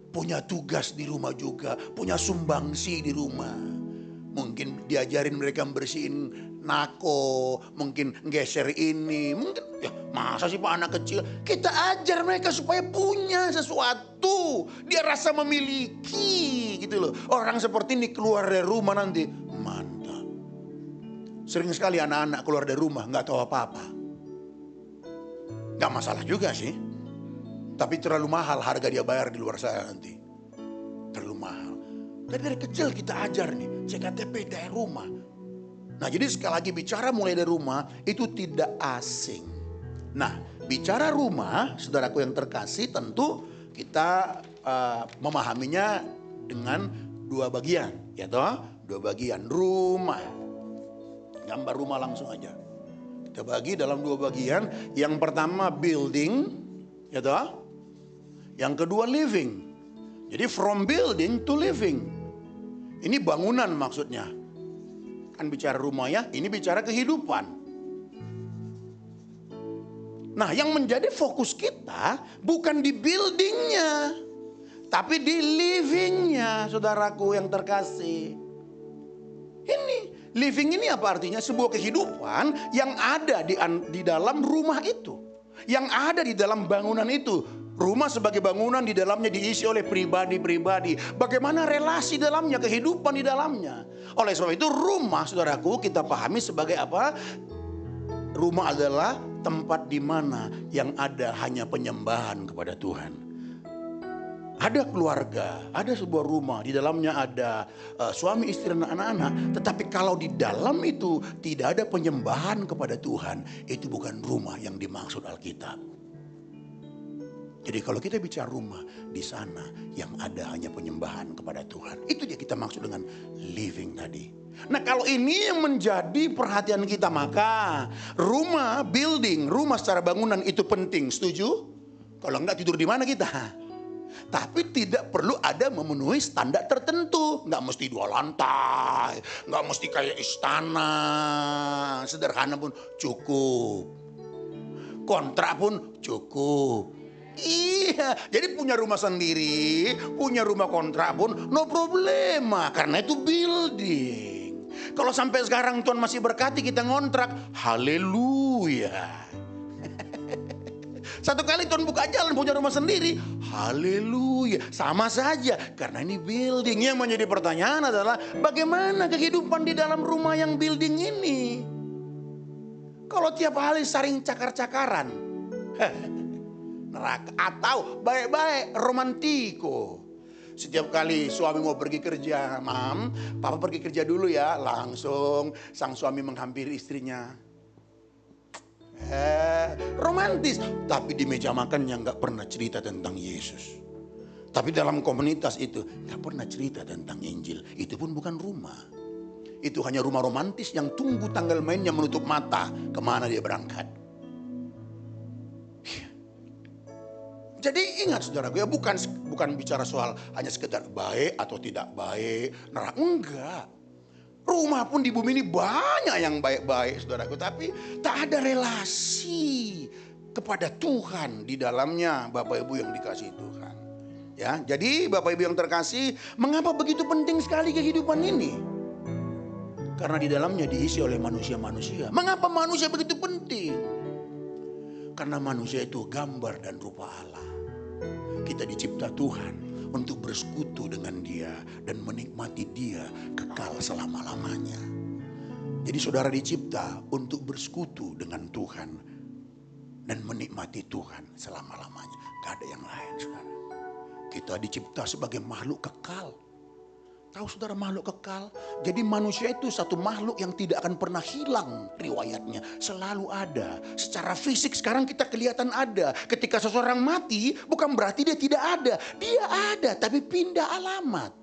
Punya tugas di rumah juga, punya sumbangsi di rumah. Mungkin diajarin mereka bersihin nako, mungkin geser ini, mungkin ya masa sih Pak anak kecil. Kita ajar mereka supaya punya sesuatu, dia rasa memiliki gitu loh. Orang seperti ini keluar dari rumah nanti mantap. Sering sekali anak-anak keluar dari rumah nggak tahu apa-apa. Nggak masalah juga sih. Tapi terlalu mahal harga dia bayar di luar sana nanti. Terlalu mahal. Jadi dari kecil kita ajar nih, CKTP dari rumah. Nah jadi sekali lagi bicara mulai dari rumah itu tidak asing. Nah bicara rumah, saudaraku yang terkasih, tentu kita memahaminya dengan dua bagian. Ya toh, dua bagian rumah. Gambar rumah langsung aja. Kita bagi dalam dua bagian. Yang pertama building, ya toh. Yang kedua living. Jadi from building to living. Ini bangunan maksudnya. Kan bicara rumah ya, ini bicara kehidupan. Nah yang menjadi fokus kita bukan di buildingnya, tapi di livingnya, saudaraku yang terkasih. Ini, living ini apa artinya? Sebuah kehidupan yang ada di dalam rumah itu. Yang ada di dalam bangunan itu. Rumah sebagai bangunan di dalamnya diisi oleh pribadi-pribadi. Bagaimana relasi dalamnya, kehidupan di dalamnya. Oleh sebab itu rumah, saudaraku, kita pahami sebagai apa? Rumah adalah tempat di mana yang ada hanya penyembahan kepada Tuhan. Ada keluarga, ada sebuah rumah, di dalamnya ada suami, istri, dan anak-anak. Tetapi kalau di dalam itu tidak ada penyembahan kepada Tuhan, itu bukan rumah yang dimaksud Alkitab. Jadi kalau kita bicara rumah, di sana yang ada hanya penyembahan kepada Tuhan. Itu dia kita maksud dengan living tadi. Nah kalau ini yang menjadi perhatian kita, maka rumah, building, rumah secara bangunan itu penting. Setuju? Kalau enggak tidur di mana kita? Tapi tidak perlu ada memenuhi standar tertentu. Enggak mesti 2 lantai, enggak mesti kayak istana. Sederhana pun cukup. Kontrak pun cukup. Iya, jadi punya rumah sendiri, punya rumah kontrak pun no problema, karena itu building. Kalau sampai sekarang Tuhan masih berkati kita ngontrak, haleluya. Satu kali Tuhan buka jalan punya rumah sendiri, haleluya. Sama saja, karena ini building. Yang menjadi pertanyaan adalah bagaimana kehidupan di dalam rumah yang building ini? Kalau tiap hari saling cakar-cakaran, neraka. Atau baik-baik romantiko. Setiap kali suami mau pergi kerja, Mam, papa pergi kerja dulu ya. Langsung sang suami menghampiri istrinya. Romantis. Tapi di meja makannya gak pernah cerita tentang Yesus. Tapi dalam komunitas itu gak pernah cerita tentang Injil. Itu pun bukan rumah. Itu hanya rumah romantis yang tunggu tanggal mainnya menutup mata. Kemana dia berangkat. Jadi ingat saudaraku ya, bukan bicara soal hanya sekedar baik atau tidak baik, neraka, enggak. Rumah pun di bumi ini banyak yang baik-baik saudaraku, tapi tak ada relasi kepada Tuhan di dalamnya, Bapak Ibu yang dikasihi Tuhan. Ya, jadi Bapak Ibu yang terkasih, mengapa begitu penting sekali kehidupan ini? Karena di dalamnya diisi oleh manusia-manusia. Mengapa manusia begitu penting? Karena manusia itu gambar dan rupa Allah. Kita dicipta Tuhan untuk bersekutu dengan Dia dan menikmati Dia kekal selama-lamanya. Jadi saudara dicipta untuk bersekutu dengan Tuhan dan menikmati Tuhan selama-lamanya. Gak ada yang lain, saudara. Kita dicipta sebagai makhluk kekal. Tahu saudara, makhluk kekal? Jadi manusia itu satu makhluk yang tidak akan pernah hilang riwayatnya. Selalu ada. Secara fisik sekarang kita kelihatan ada. Ketika seseorang mati bukan berarti dia tidak ada. Dia ada tapi pindah alamat.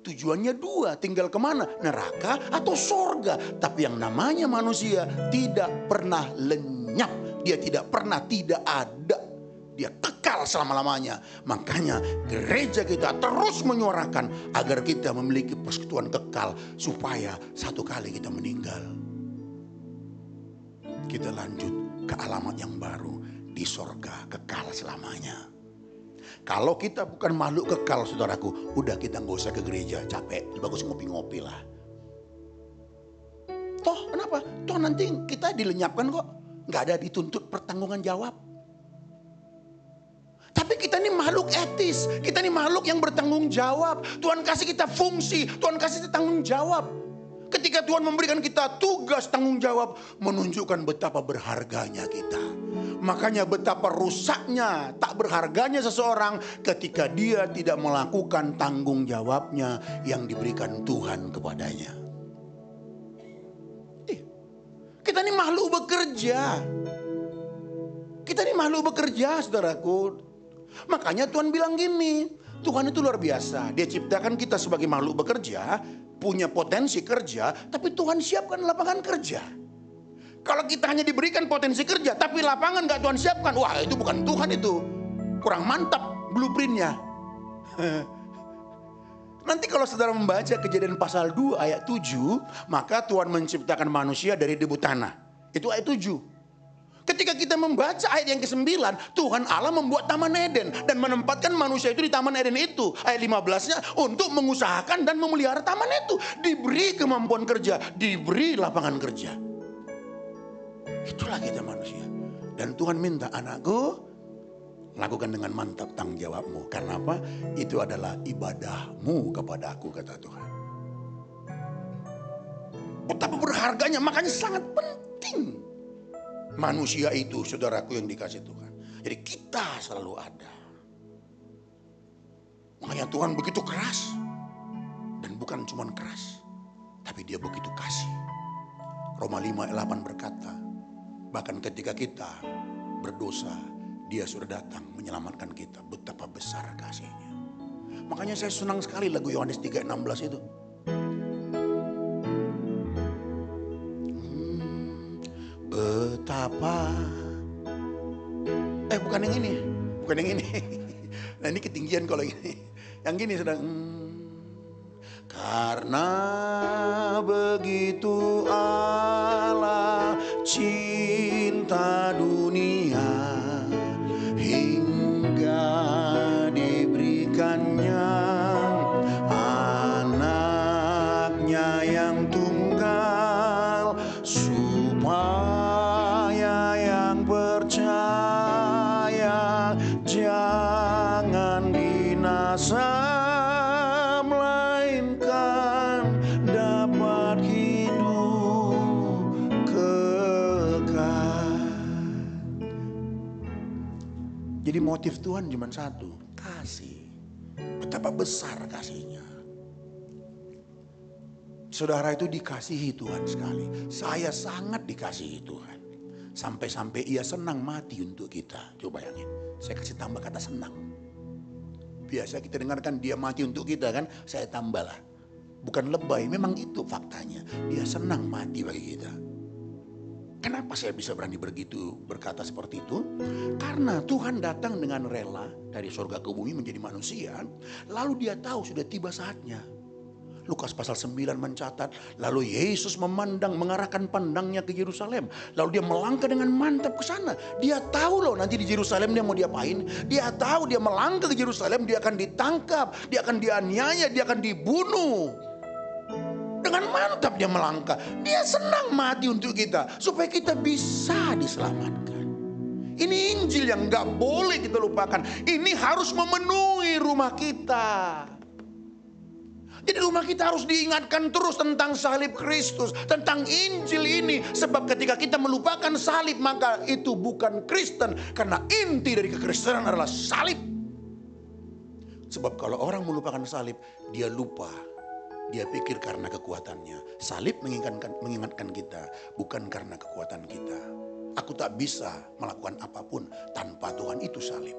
Tujuannya dua, tinggal kemana? Neraka atau sorga. Tapi yang namanya manusia tidak pernah lenyap. Dia tidak pernah tidak ada. Dia kekal selama-lamanya. Makanya gereja kita terus menyuarakan agar kita memiliki persekutuan kekal. Supaya satu kali kita meninggal, kita lanjut ke alamat yang baru. Di sorga kekal selamanya. Kalau kita bukan makhluk kekal saudaraku, udah kita gak usah ke gereja, capek. Bagus ngopi-ngopi lah. Toh kenapa? Toh nanti kita dilenyapkan kok. Gak ada dituntut pertanggungan jawab. Tapi kita ini makhluk etis. Kita ini makhluk yang bertanggung jawab. Tuhan kasih kita fungsi. Tuhan kasih kita tanggung jawab. Ketika Tuhan memberikan kita tugas tanggung jawab, menunjukkan betapa berharganya kita. Makanya betapa rusaknya, tak berharganya seseorang ketika dia tidak melakukan tanggung jawabnya yang diberikan Tuhan kepadanya. Kita ini makhluk bekerja. Kita ini makhluk bekerja, saudaraku. Makanya Tuhan bilang gini, Tuhan itu luar biasa. Dia ciptakan kita sebagai makhluk bekerja, punya potensi kerja, tapi Tuhan siapkan lapangan kerja. Kalau kita hanya diberikan potensi kerja, tapi lapangan gak Tuhan siapkan, wah itu bukan Tuhan itu. Kurang mantap blueprintnya. Nanti kalau saudara membaca Kejadian pasal 2 ayat 7, maka Tuhan menciptakan manusia dari debu tanah. Itu ayat 7. Ketika kita membaca ayat yang ke-9, Tuhan Allah membuat Taman Eden dan menempatkan manusia itu di Taman Eden itu. Ayat 15-nya untuk mengusahakan dan memelihara taman itu. Diberi kemampuan kerja, diberi lapangan kerja. Itulah kita manusia. Dan Tuhan minta, anakku, lakukan dengan mantap tanggung jawabmu. Karena apa? Itu adalah ibadahmu kepada aku, kata Tuhan. Betapa berharganya, makanya sangat penting. Manusia itu, saudaraku yang dikasih Tuhan. Jadi kita selalu ada. Makanya Tuhan begitu keras. Dan bukan cuma keras, tapi dia begitu kasih. Roma 5 ayat 8 berkata, bahkan ketika kita berdosa, dia sudah datang menyelamatkan kita. Betapa besar kasihnya. Makanya saya senang sekali lagu Yohanes 3:16 itu. Betapa. Bukan yang ini. Bukan yang ini. Nah ini ketinggian kalau ini. Yang gini sedang. Karena begitu Allah cinta dunia, hingga diberikannya anaknya yang tunggal, supaya yang percaya jangan binasa, melainkan dapat hidup kekal. Jadi motif Tuhan cuma satu, kasih. Betapa besar kasihnya. Saudara itu dikasihi Tuhan sekali. Saya sangat dikasihi Tuhan. Sampai-sampai ia senang mati untuk kita. Coba bayangin. Saya kasih tambah kata senang. Biasa kita dengarkan dia mati untuk kita kan. Saya tambahlah. Bukan lebay, memang itu faktanya. Dia senang mati bagi kita. Kenapa saya bisa berani berkata seperti itu? Karena Tuhan datang dengan rela dari surga ke bumi menjadi manusia. Lalu dia tahu sudah tiba saatnya. Lukas pasal 9 mencatat, lalu Yesus mengarahkan pandangnya ke Yerusalem. Lalu dia melangkah dengan mantap ke sana. Dia tahu loh nanti di Yerusalem dia mau diapain. Dia tahu dia melangkah ke Yerusalem, dia akan ditangkap, dia akan dianiaya, dia akan dibunuh. Dengan mantap dia melangkah. Dia senang mati untuk kita, supaya kita bisa diselamatkan. Ini Injil yang gak boleh kita lupakan. Ini harus memenuhi rumah kita. Jadi rumah kita harus diingatkan terus tentang salib Kristus, tentang Injil ini. Sebab ketika kita melupakan salib, maka itu bukan Kristen. Karena inti dari kekristenan adalah salib. Sebab kalau orang melupakan salib, dia lupa. Dia pikir karena kekuatannya. Salib mengingatkan kita, bukan karena kekuatan kita. Aku tak bisa melakukan apapun tanpa Tuhan, itu salib.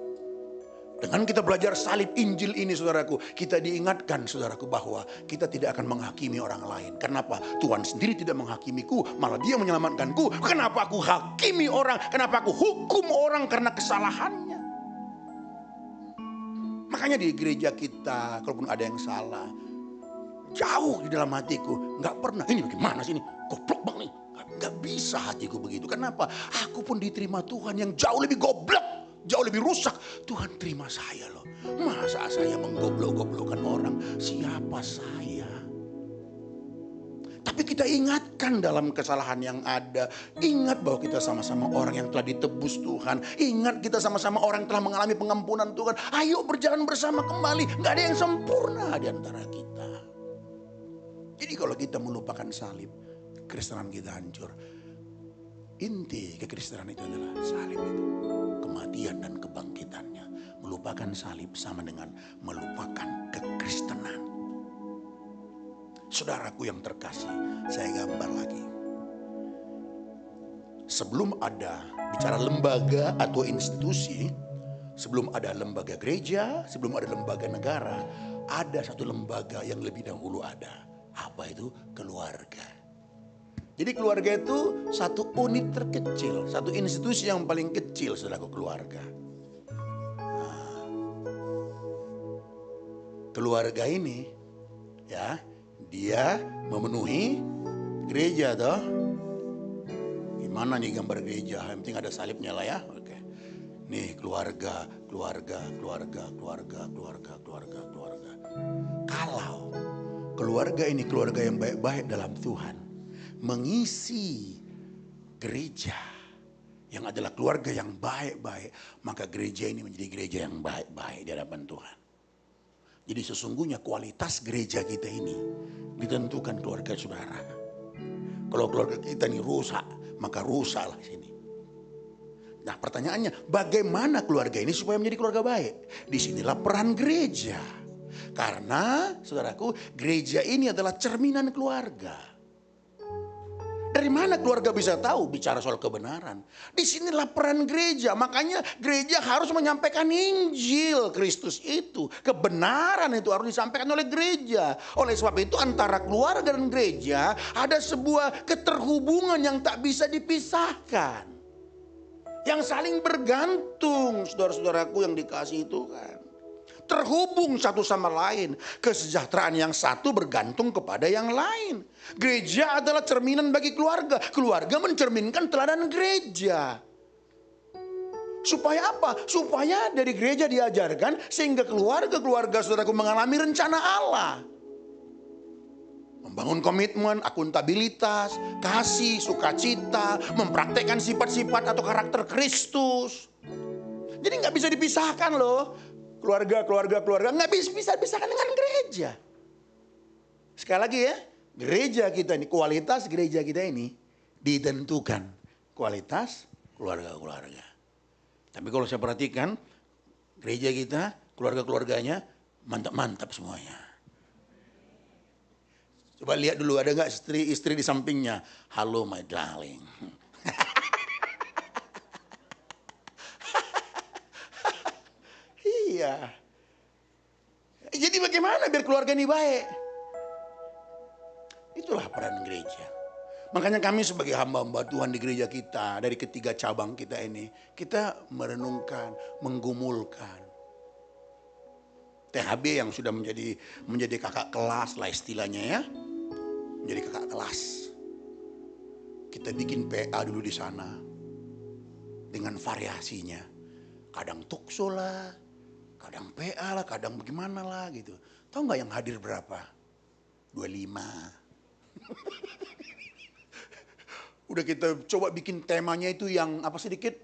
Dengan kita belajar salib Injil ini, saudaraku, kita diingatkan, saudaraku, bahwa kita tidak akan menghakimi orang lain. Kenapa? Tuhan sendiri tidak menghakimiku, malah dia menyelamatkanku. Kenapa aku hakimi orang? Kenapa aku hukum orang karena kesalahannya? Makanya di gereja kita, kalaupun ada yang salah, jauh di dalam hatiku, nggak pernah, ini bagaimana sih ini? Goblok banget nih. Nggak bisa hatiku begitu. Kenapa? Aku pun diterima Tuhan yang jauh lebih goblok. Jauh lebih rusak. Tuhan terima saya loh. Masa saya menggoblok-goblokkan orang? Siapa saya? Tapi kita ingatkan dalam kesalahan yang ada. Ingat bahwa kita sama-sama orang yang telah ditebus Tuhan. Ingat kita sama-sama orang yang telah mengalami pengampunan Tuhan. Ayo berjalan bersama kembali. Gak ada yang sempurna di antara kita. Jadi kalau kita melupakan salib, kekristenan kita hancur. Inti kekristenan itu adalah salib itu. Kematian dan kebangkitannya. Melupakan salib sama dengan melupakan kekristenan. Saudaraku yang terkasih, saya gambar lagi. Sebelum ada bicara lembaga atau institusi, sebelum ada lembaga gereja, sebelum ada lembaga negara, ada satu lembaga yang lebih dahulu ada. Apa itu? Keluarga. Jadi keluarga itu satu unit terkecil, satu institusi yang paling kecil, saudaraku, keluarga. Nah, keluarga ini, ya, dia memenuhi gereja, toh. Gimana nih gambar gereja? Yang penting ada salibnya lah ya. Oke. Nih keluarga. Kalau keluarga ini keluarga yang baik-baik dalam Tuhan, mengisi gereja yang adalah keluarga yang baik-baik, maka gereja ini menjadi gereja yang baik-baik di hadapan Tuhan. Jadi sesungguhnya kualitas gereja kita ini ditentukan keluarga saudara. Kalau keluarga kita ini rusak, maka rusaklah sini. Nah pertanyaannya, bagaimana keluarga ini supaya menjadi keluarga baik? Disinilah peran gereja. Karena saudaraku, gereja ini adalah cerminan keluarga. Dari mana keluarga bisa tahu bicara soal kebenaran? Disinilah peran gereja. Makanya gereja harus menyampaikan Injil Kristus itu. Kebenaran itu harus disampaikan oleh gereja. Oleh sebab itu antara keluarga dan gereja ada sebuah keterhubungan yang tak bisa dipisahkan. Yang saling bergantung, saudara-saudaraku yang dikasihi Tuhan. Terhubung satu sama lain. Kesejahteraan yang satu bergantung kepada yang lain. Gereja adalah cerminan bagi keluarga. Keluarga mencerminkan teladan gereja. Supaya apa? Supaya dari gereja diajarkan sehingga keluarga-keluarga saudaraku mengalami rencana Allah. Membangun komitmen, akuntabilitas, kasih, sukacita, mempraktekkan sifat-sifat atau karakter Kristus. Jadi nggak bisa dipisahkan loh. Keluarga nggak bisa dipisahkan dengan gereja. Sekali lagi ya, gereja kita ini, kualitas gereja kita ini ditentukan kualitas keluarga-keluarga. Tapi kalau saya perhatikan, gereja kita, keluarga-keluarganya mantap-mantap semuanya. Coba lihat dulu, ada nggak istri di sampingnya? Halo my darling. Iya. Jadi bagaimana biar keluarga ini baik? Itulah peran gereja. Makanya kami sebagai hamba-hamba Tuhan di gereja kita, dari ketiga cabang kita ini, kita merenungkan, menggumulkan. THB yang sudah menjadi kakak kelas lah istilahnya ya. Menjadi kakak kelas. Kita bikin PA dulu di sana. Dengan variasinya. Kadang talkshow lah, kadang PA lah, kadang bagaimana lah gitu. Tahu nggak yang hadir berapa? 25. Udah kita coba bikin temanya itu yang apa sedikit,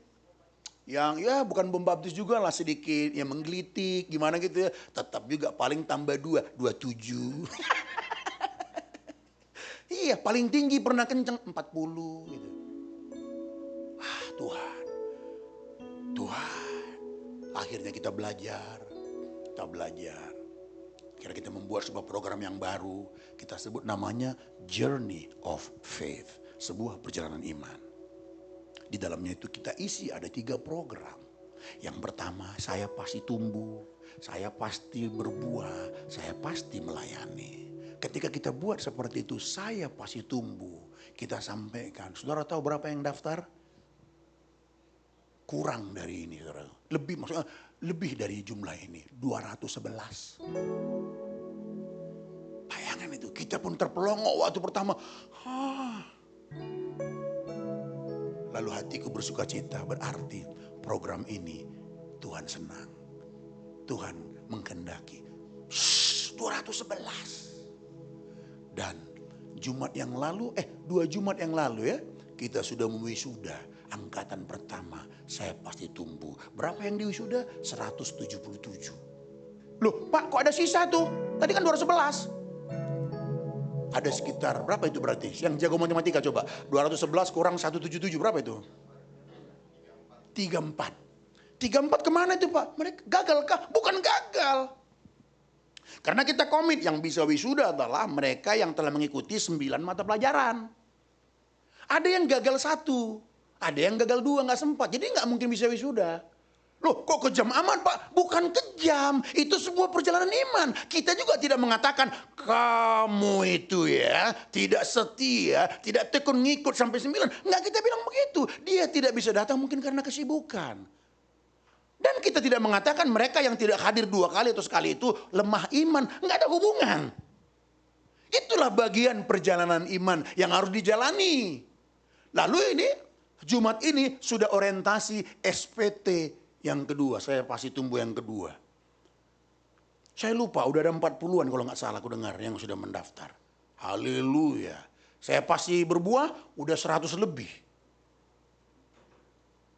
yang ya bukan pembaptis juga lah sedikit, yang menggelitik gimana gitu ya. Tetap juga paling tambah 27. Iya paling tinggi pernah kenceng 40 gitu. Ah Tuhan. Akhirnya kita belajar. Kira kita membuat sebuah program yang baru. Kita sebut namanya Journey of Faith. Sebuah perjalanan iman. Di dalamnya itu kita isi ada 3 program. Yang pertama, saya pasti tumbuh. Saya pasti berbuah. Saya pasti melayani. Ketika kita buat seperti itu, saya pasti tumbuh. Kita sampaikan. Saudara tahu berapa yang daftar? Kurang dari ini, saudara. Lebih dari jumlah ini, 211. Bayangkan itu, kita pun terpelongok waktu pertama. Lalu hatiku bersuka cita, berarti program ini Tuhan senang. Tuhan menghendaki. 211. Dan Jumat yang lalu, 2 Jumat yang lalu ya, kita sudah mewisuda. Angkatan pertama, saya pasti tumbuh. Berapa yang diwisuda? 177. Loh Pak, kok ada sisa tuh? Tadi kan 211. ada sekitar, berapa itu berarti? Yang jago matematika coba, 211 kurang 177 berapa itu? 34. 34 kemana itu Pak? Mereka gagal kah? Bukan gagal. Karena kita komit, yang bisa wisuda adalah mereka yang telah mengikuti 9 mata pelajaran. Ada yang gagal 1, ada yang gagal 2, nggak sempat. Jadi nggak mungkin bisa wisuda. Loh, kok kejam amat Pak? Bukan kejam, itu sebuah perjalanan iman. Kita juga tidak mengatakan, kamu itu ya tidak setia, tidak tekun ngikut sampai 9. Nggak, kita bilang begitu. Dia tidak bisa datang mungkin karena kesibukan. Dan kita tidak mengatakan mereka yang tidak hadir 2 kali atau sekali itu lemah iman. Nggak ada hubungan. Itulah bagian perjalanan iman yang harus dijalani. Lalu ini, Jumat ini sudah orientasi SPT yang kedua. Saya pasti tumbuh yang kedua. Saya lupa, udah ada 40-an kalau nggak salah aku dengar yang sudah mendaftar. Haleluya. Saya pasti berbuah, udah 100 lebih.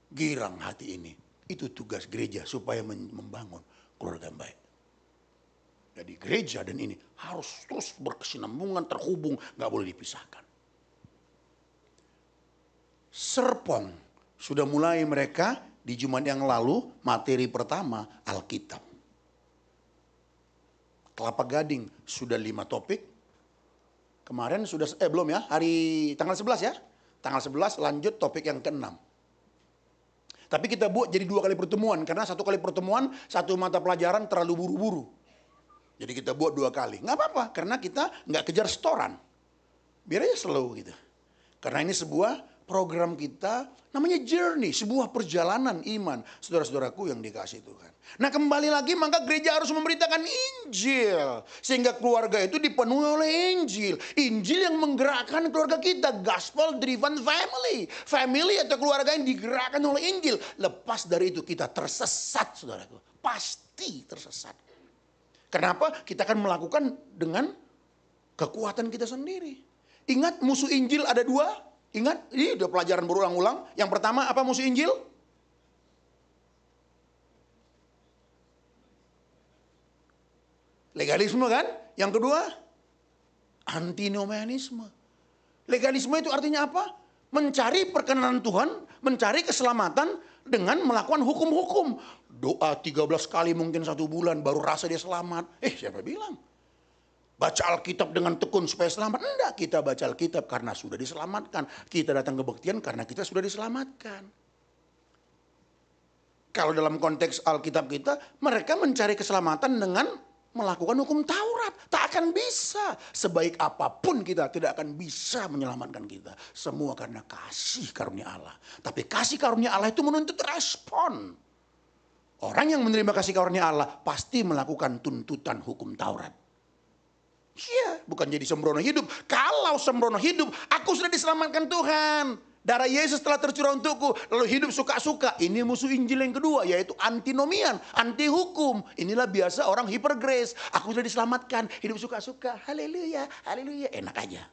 Girang hati ini. Itu tugas gereja supaya membangun keluarga yang baik. Jadi gereja dan ini harus terus berkesinambungan, terhubung, nggak boleh dipisahkan. Serpong sudah mulai mereka di Jumat yang lalu, materi pertama Alkitab. Kelapa Gading sudah 5 topik. Kemarin sudah, belum ya, hari tanggal 11 ya. Tanggal 11 lanjut topik yang ke-6. Tapi kita buat jadi 2 kali pertemuan, karena 1 kali pertemuan, 1 mata pelajaran terlalu buru-buru. Jadi kita buat 2 kali. Nggak apa-apa, karena kita nggak kejar setoran. Biar aja slow gitu. Karena ini sebuah program kita, namanya journey, sebuah perjalanan iman. Saudara-saudaraku yang dikasih Tuhan. Nah kembali lagi, maka gereja harus memberitakan Injil. Sehingga keluarga itu dipenuhi oleh Injil. Injil yang menggerakkan keluarga kita. Gospel driven family. Family atau keluarga yang digerakkan oleh Injil. Lepas dari itu kita tersesat, saudaraku. Pasti tersesat. Kenapa? Kita akan melakukan dengan kekuatan kita sendiri. Ingat musuh Injil ada 2. Ingat, ini udah pelajaran berulang-ulang. Yang pertama apa musuh Injil? Legalisme kan? Yang kedua, antinomianisme. Legalisme itu artinya apa? Mencari perkenanan Tuhan, mencari keselamatan dengan melakukan hukum-hukum. Doa 13 kali mungkin 1 bulan baru rasa dia selamat. Siapa bilang? Baca Alkitab dengan tekun supaya selamat. Enggak, kita baca Alkitab karena sudah diselamatkan. Kita datang kebaktian karena kita sudah diselamatkan. Kalau dalam konteks Alkitab kita, mereka mencari keselamatan dengan melakukan hukum Taurat. Tak akan bisa. Sebaik apapun kita tidak akan bisa menyelamatkan kita. Semua karena kasih karunia Allah. Tapi kasih karunia Allah itu menuntut respon. Orang yang menerima kasih karunia Allah pasti melakukan tuntutan hukum Taurat. Iya, bukan jadi sembrono hidup. Kalau sembrono hidup, aku sudah diselamatkan Tuhan. Darah Yesus telah tercurah untukku. Lalu hidup suka-suka. Ini musuh Injil yang kedua, yaitu antinomian, anti hukum. Inilah biasa orang hyper grace. Aku sudah diselamatkan, hidup suka-suka. Haleluya, haleluya. Enak aja.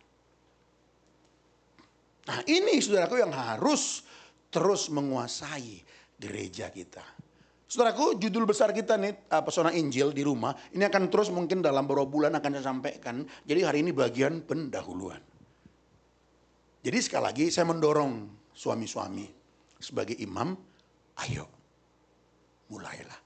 Nah ini saudaraku yang harus terus menguasai gereja kita. Saudaraku, judul besar kita nih, Pesona Injil di rumah, ini akan terus mungkin dalam beberapa bulan akan saya sampaikan. Jadi hari ini bagian pendahuluan. Jadi sekali lagi saya mendorong suami-suami sebagai imam, ayo mulailah.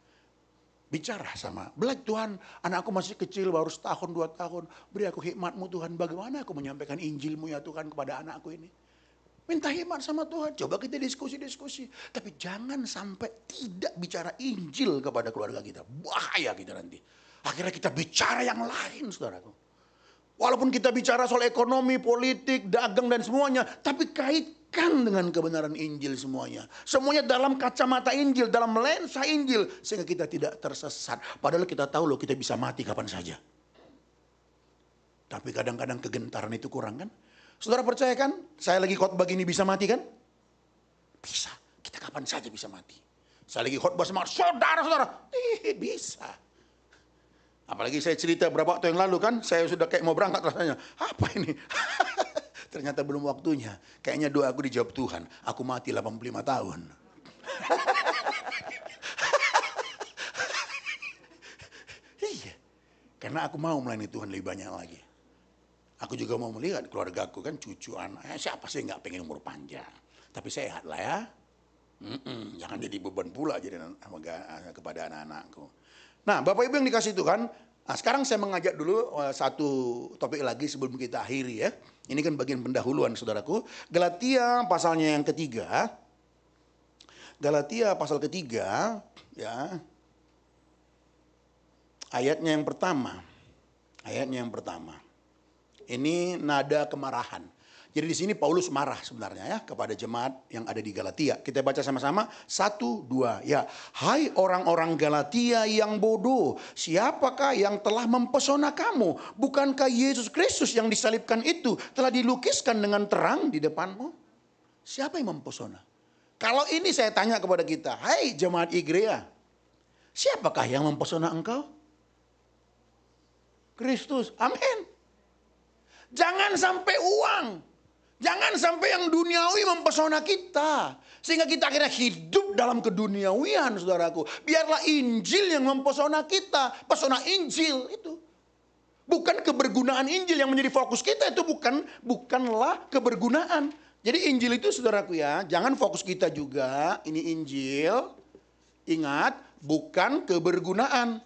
Bicara sama, belak Tuhan, anakku masih kecil baru 1 tahun 2 tahun, beri aku hikmat-Mu Tuhan, bagaimana aku menyampaikan Injil-Mu ya Tuhan kepada anakku ini. Minta hikmat sama Tuhan, coba kita diskusi-diskusi. Tapi jangan sampai tidak bicara Injil kepada keluarga kita. Bahaya kita nanti. Akhirnya kita bicara yang lain, saudaraku. Walaupun kita bicara soal ekonomi, politik, dagang dan semuanya. Tapi kaitkan dengan kebenaran Injil semuanya. Semuanya dalam kacamata Injil, dalam lensa Injil. Sehingga kita tidak tersesat. Padahal kita tahu loh kita bisa mati kapan saja. Tapi kadang-kadang kegentaran itu kurang kan? Saudara percaya kan? Saya lagi khotbah gini bisa mati kan? Bisa. Kita kapan saja bisa mati. Saya lagi khotbah sama saudara-saudara. Bisa. Apalagi saya cerita berapa waktu yang lalu kan. Saya sudah kayak mau berangkat rasanya. Apa ini? Ternyata belum waktunya. Kayaknya doa aku dijawab Tuhan. Aku mati 85 tahun. Iya. Karena aku mau melayani Tuhan lebih banyak lagi. Aku juga mau melihat keluargaku kan, cucu, anak. Siapa sih nggak pengen umur panjang? Tapi sehat lah ya. Jangan jadi beban pula jadi kepada anak-anakku. Nah, Bapak Ibu yang dikasih Tuhan, nah sekarang saya mengajak dulu satu topik lagi sebelum kita akhiri ya. Ini kan bagian pendahuluan saudaraku. Galatia pasalnya yang ketiga. Galatia pasal ketiga ya. Ayatnya yang pertama. Ayatnya yang pertama. Ini nada kemarahan. Jadi di sini Paulus marah sebenarnya ya kepada jemaat yang ada di Galatia. Kita baca sama-sama, 1, 2 ya. Hai orang-orang Galatia yang bodoh, siapakah yang telah mempesona kamu? Bukankah Yesus Kristus yang disalibkan itu telah dilukiskan dengan terang di depanmu? Siapa yang mempesona? Kalau ini saya tanya kepada kita, hai jemaat Igrea, siapakah yang mempesona engkau? Kristus, amin. Jangan sampai uang, jangan sampai yang duniawi mempesona kita. Sehingga kita akhirnya hidup dalam keduniawian saudaraku. Biarlah Injil yang mempesona kita. Pesona Injil itu. Bukan kebergunaan Injil yang menjadi fokus kita. Itu bukanlah kebergunaan. Jadi Injil itu saudaraku ya, jangan fokus kita juga. Ini Injil, ingat bukan kebergunaan.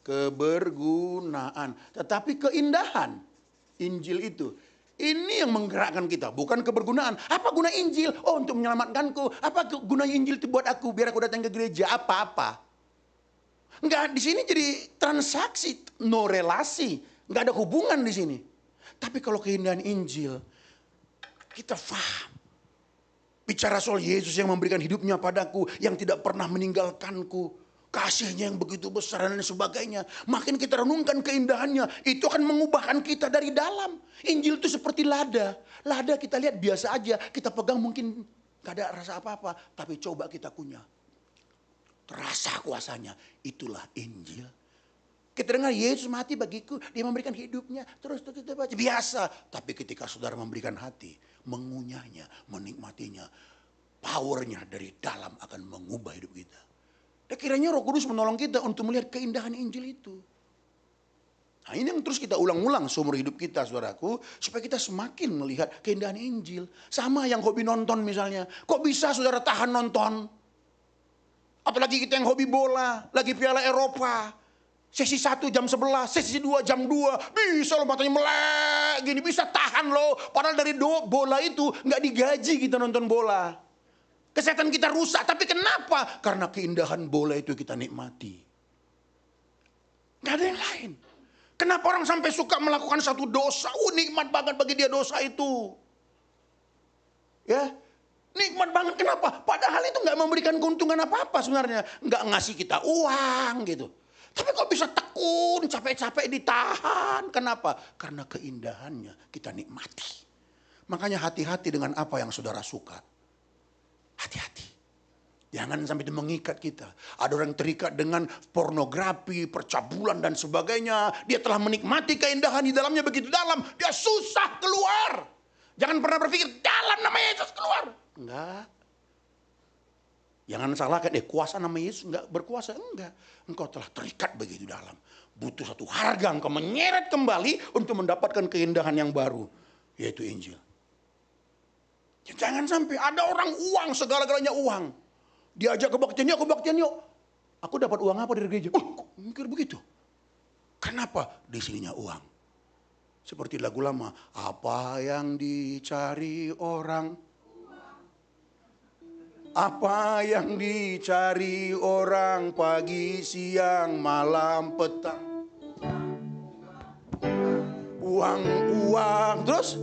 Kebergunaan. Tetapi keindahan. Injil itu. Ini yang menggerakkan kita, bukan kebergunaan. Apa guna Injil? Oh, untuk menyelamatkanku. Apa guna Injil itu buat aku? Biar aku datang ke gereja. Apa-apa. Enggak, di sini jadi transaksi, no relasi. Enggak ada hubungan di sini. Tapi kalau keindahan Injil, kita paham. Bicara soal Yesus yang memberikan hidupnya padaku, yang tidak pernah meninggalkanku. Kasihnya yang begitu besar dan sebagainya. Makin kita renungkan keindahannya, itu akan mengubahkan kita dari dalam. Injil itu seperti lada. Lada kita lihat biasa aja, kita pegang mungkin gak ada rasa apa-apa. Tapi coba kita kunyah. Terasa kuasanya, itulah Injil. Kita dengar Yesus mati bagiku, dia memberikan hidupnya. Terus kita baca, biasa. Tapi ketika saudara memberikan hati, mengunyahnya, menikmatinya, powernya dari dalam akan mengubah hidup kita. Dan kiranya Roh Kudus menolong kita untuk melihat keindahan Injil itu. Nah ini yang terus kita ulang-ulang seumur hidup kita saudaraku. Supaya kita semakin melihat keindahan Injil. Sama yang hobi nonton misalnya. Kok bisa saudara tahan nonton? Apalagi kita yang hobi bola. Lagi Piala Eropa. Sesi 1 jam 11. Sesi 2 jam 2. Bisa loh matanya melek. Gini bisa tahan loh. Padahal dari bola itu gak digaji kita nonton bola. Kesehatan kita rusak, tapi kenapa? Karena keindahan bola itu kita nikmati. Gak ada yang lain. Kenapa orang sampai suka melakukan satu dosa? Nikmat banget bagi dia dosa itu. Ya, nikmat banget. Kenapa? Padahal itu gak memberikan keuntungan apa-apa sebenarnya. Gak ngasih kita uang gitu. Tapi kok bisa tekun, capek-capek ditahan. Kenapa? Karena keindahannya kita nikmati. Makanya hati-hati dengan apa yang saudara suka. Hati-hati. Jangan sampai itu mengikat kita. Ada orang terikat dengan pornografi, percabulan dan sebagainya. Dia telah menikmati keindahan di dalamnya begitu dalam. Dia susah keluar. Jangan pernah berpikir dalam nama Yesus keluar. Enggak. Jangan salahkan, kuasa nama Yesus enggak berkuasa. Enggak. Engkau telah terikat begitu dalam. Butuh satu harga engkau menyeret kembali untuk mendapatkan keindahan yang baru. Yaitu Injil. Jangan sampai ada orang uang, segala-galanya uang. Diajak kebaktian yuk. Aku dapat uang apa dari gereja? Kok mikir begitu? Kenapa? Di sininya uang. Seperti lagu lama. Apa yang dicari orang? Apa yang dicari orang pagi, siang, malam, petang? Uang. Terus?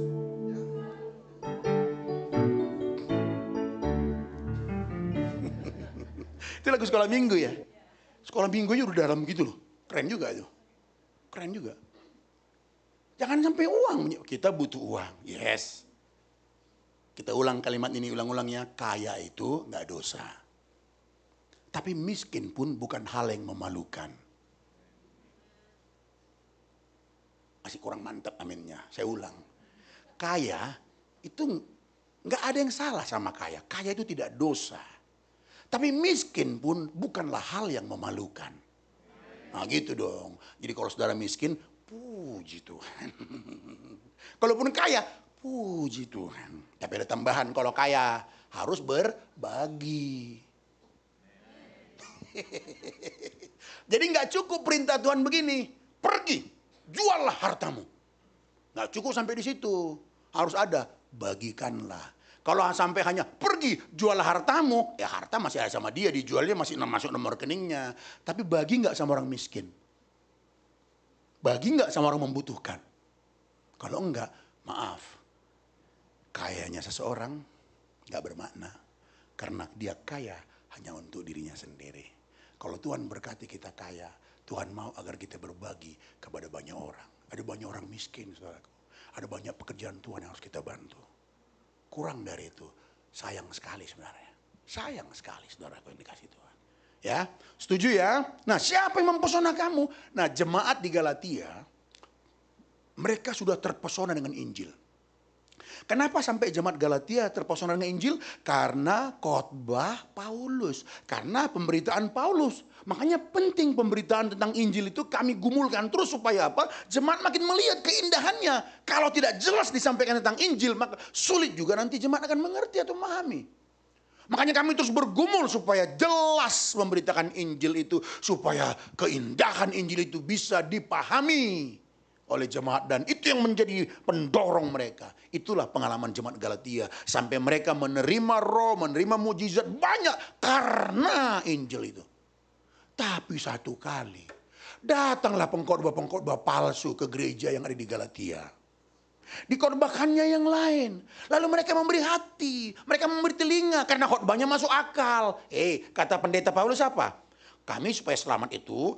Itu lagu sekolah minggu ya. Sekolah minggunya udah dalam gitu loh. Keren juga itu. Keren juga. Jangan sampai uang. Kita butuh uang. Yes. Kita ulang kalimat ini, ulang-ulangnya. Kaya itu gak dosa. Tapi miskin pun bukan hal yang memalukan. Masih kurang mantap aminnya. Saya ulang. Kaya itu gak ada yang salah sama kaya. Kaya itu tidak dosa. Tapi miskin pun bukanlah hal yang memalukan. Nah gitu dong. Jadi kalau saudara miskin, puji Tuhan. Kalaupun kaya, puji Tuhan. Tapi ada tambahan, kalau kaya harus berbagi. Jadi nggak cukup perintah Tuhan begini, pergi, juallah hartamu. Nggak cukup sampai di situ, harus ada, bagikanlah. Kalau sampai hanya pergi, juallah hartamu, ya harta masih ada sama dia, dijualnya masih masuk nomor rekeningnya. Tapi bagi nggak sama orang miskin? Bagi nggak sama orang membutuhkan? Kalau enggak, maaf, kayanya seseorang nggak bermakna. Karena dia kaya hanya untuk dirinya sendiri. Kalau Tuhan berkati kita kaya, Tuhan mau agar kita berbagi kepada banyak orang. Ada banyak orang miskin, saudaraku. Ada banyak pekerjaan Tuhan yang harus kita bantu. Kurang dari itu, sayang sekali sebenarnya. Sayang sekali saudaraku yang dikasih Tuhan. Ya, setuju ya? Nah, siapa yang mempesona kamu? Nah, jemaat di Galatia, mereka sudah terpesona dengan Injil. Kenapa sampai jemaat Galatia terpesona dengan Injil? Karena khotbah Paulus. Karena pemberitaan Paulus. Makanya penting pemberitaan tentang Injil itu kami gumulkan terus supaya apa? Jemaat makin melihat keindahannya. Kalau tidak jelas disampaikan tentang Injil, maka sulit juga nanti jemaat akan mengerti atau memahami. Makanya kami terus bergumul supaya jelas memberitakan Injil itu. Supaya keindahan Injil itu bisa dipahami oleh jemaat. Dan itu yang menjadi pendorong mereka. Itulah pengalaman jemaat Galatia. Sampai mereka menerima roh, menerima mujizat banyak karena Injil itu. Tapi satu kali datanglah pengkhotbah-pengkhotbah palsu ke gereja yang ada di Galatia. Dikhotbahkannya yang lain. Lalu mereka memberi hati, mereka memberi telinga karena khotbahnya masuk akal. Kata pendeta Paulus apa? Kami supaya selamat itu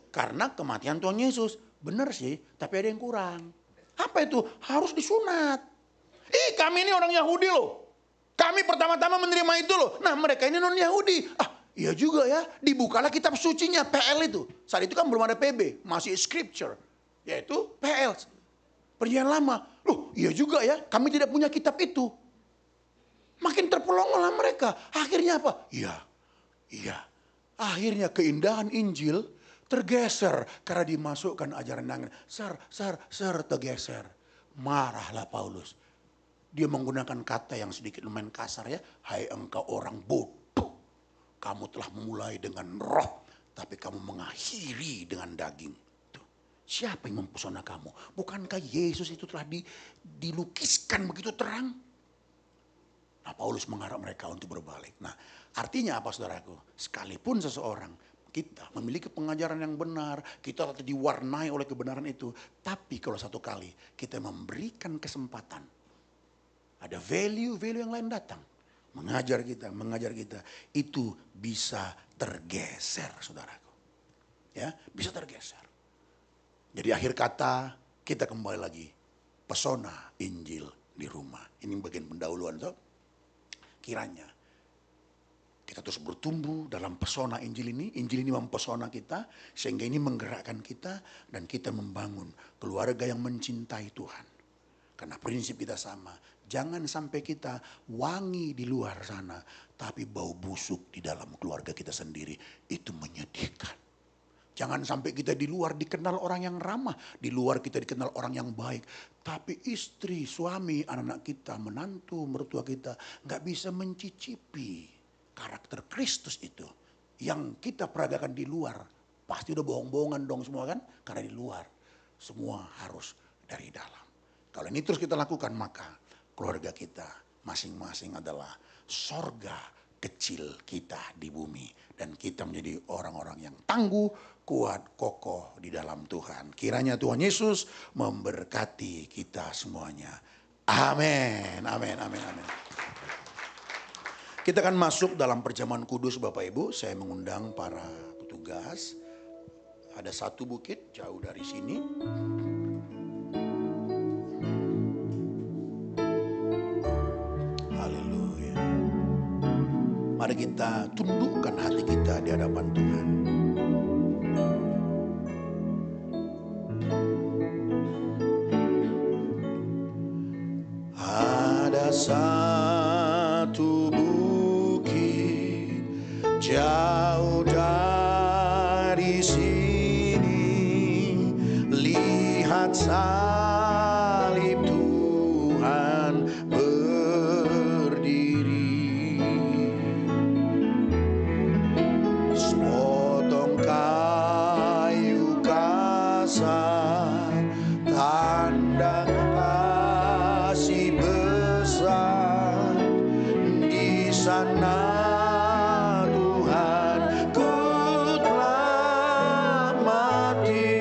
karena kematian Tuhan Yesus. Benar sih, tapi ada yang kurang. Apa itu? Harus disunat. Kami ini orang Yahudi loh. Kami pertama-tama menerima itu loh. Nah, mereka ini non Yahudi. Iya juga ya. Dibukalah kitab sucinya, PL itu. Saat itu kan belum ada PB, masih scripture. Yaitu PL. Perjanjian lama. Loh, iya juga ya. Kami tidak punya kitab itu. Makin terpelongolah mereka. Akhirnya apa? Iya. Akhirnya keindahan Injil tergeser karena dimasukkan ajaran yang tergeser. Marahlah Paulus. Dia menggunakan kata yang sedikit lumayan kasar ya. Hai engkau orang bodoh. Kamu telah memulai dengan roh, tapi kamu mengakhiri dengan daging. Tuh. Siapa yang mempesona kamu? Bukankah Yesus itu telah dilukiskan begitu terang? Nah, Paulus mengharap mereka untuk berbalik. Nah, artinya apa saudaraku? Sekalipun seseorang, kita memiliki pengajaran yang benar, kita diwarnai oleh kebenaran itu. Tapi kalau satu kali kita memberikan kesempatan, ada value yang lain datang. Mengajar kita, itu bisa tergeser saudaraku. Ya, bisa tergeser. Jadi akhir kata kita kembali lagi. Pesona Injil di rumah. Ini bagian pendahuluan. Kiranya kita terus bertumbuh dalam pesona Injil ini. Injil ini mempesona kita. Sehingga ini menggerakkan kita. Dan kita membangun keluarga yang mencintai Tuhan. Karena prinsip kita sama. Jangan sampai kita wangi di luar sana. Tapi bau busuk di dalam keluarga kita sendiri. Itu menyedihkan. Jangan sampai kita di luar dikenal orang yang ramah. Di luar kita dikenal orang yang baik. Tapi istri, suami, anak-anak kita, menantu, mertua kita. Gak bisa mencicipi karakter Kristus itu. Yang kita peragakan di luar. Pasti udah bohong-bohongan dong semua kan. Karena di luar semua harus dari dalam. Kalau ini terus kita lakukan maka keluarga kita masing-masing adalah sorga kecil kita di bumi. Dan kita menjadi orang-orang yang tangguh, kuat, kokoh di dalam Tuhan. Kiranya Tuhan Yesus memberkati kita semuanya. Amin. Kita akan masuk dalam perjamuan kudus Bapak Ibu. Saya mengundang para petugas. Ada satu bukit jauh dari sini. Mari kita tundukkan hati kita di hadapan Tuhan. Ada satu bukit jauh dari sini. salib Tuhan berdiri. Sepotong kayu kasar, tanda kasih besar. Di sana Tuhan ku telah mati.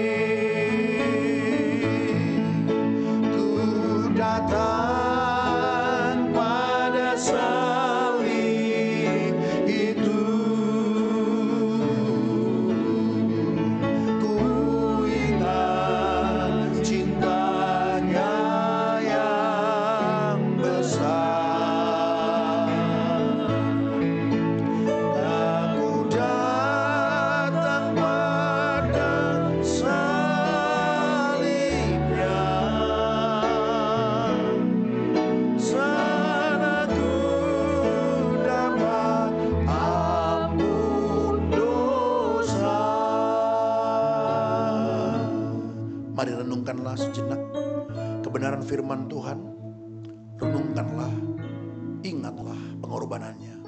Ku datang pada salib itu. Ku ingat cintanya yang besar. Aku datang pada salibnya. Sana ku dapat ampun dosa. Mari renungkanlah sejenak kebenaran firman Tuhan. Renungkanlah, ingatlah pengorbanannya.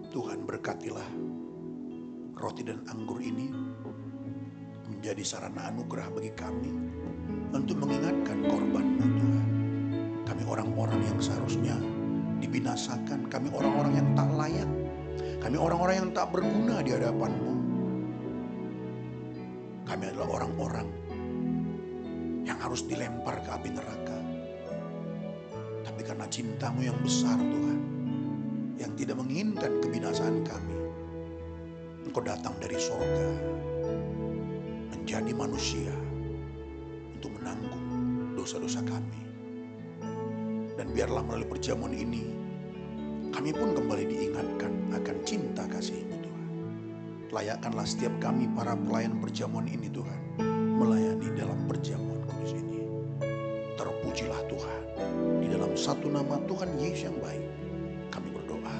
Tuhan berkatilah roti dan anggur ini menjadi sarana anugerah bagi kami untuk mengingatkan korban-Mu Tuhan. Kami orang-orang yang seharusnya dibinasakan, kami orang-orang yang tak layak, kami orang-orang yang tak berguna di hadapan-Mu. Kami adalah orang-orang yang harus dilempar ke api neraka. Tapi karena cinta-Mu yang besar Tuhan, yang tidak menginginkan kebinasaan kami, Engkau datang dari sorga menjadi manusia untuk menanggung dosa-dosa kami. Dan biarlah melalui perjamuan ini kami pun kembali diingatkan akan cinta kasih-Mu Tuhan. Layakkanlah setiap kami para pelayan perjamuan ini Tuhan, melayani dalam perjamuan kudus ini. Terpujilah Tuhan. Di dalam satu nama Tuhan Yesus yang baik kami berdoa.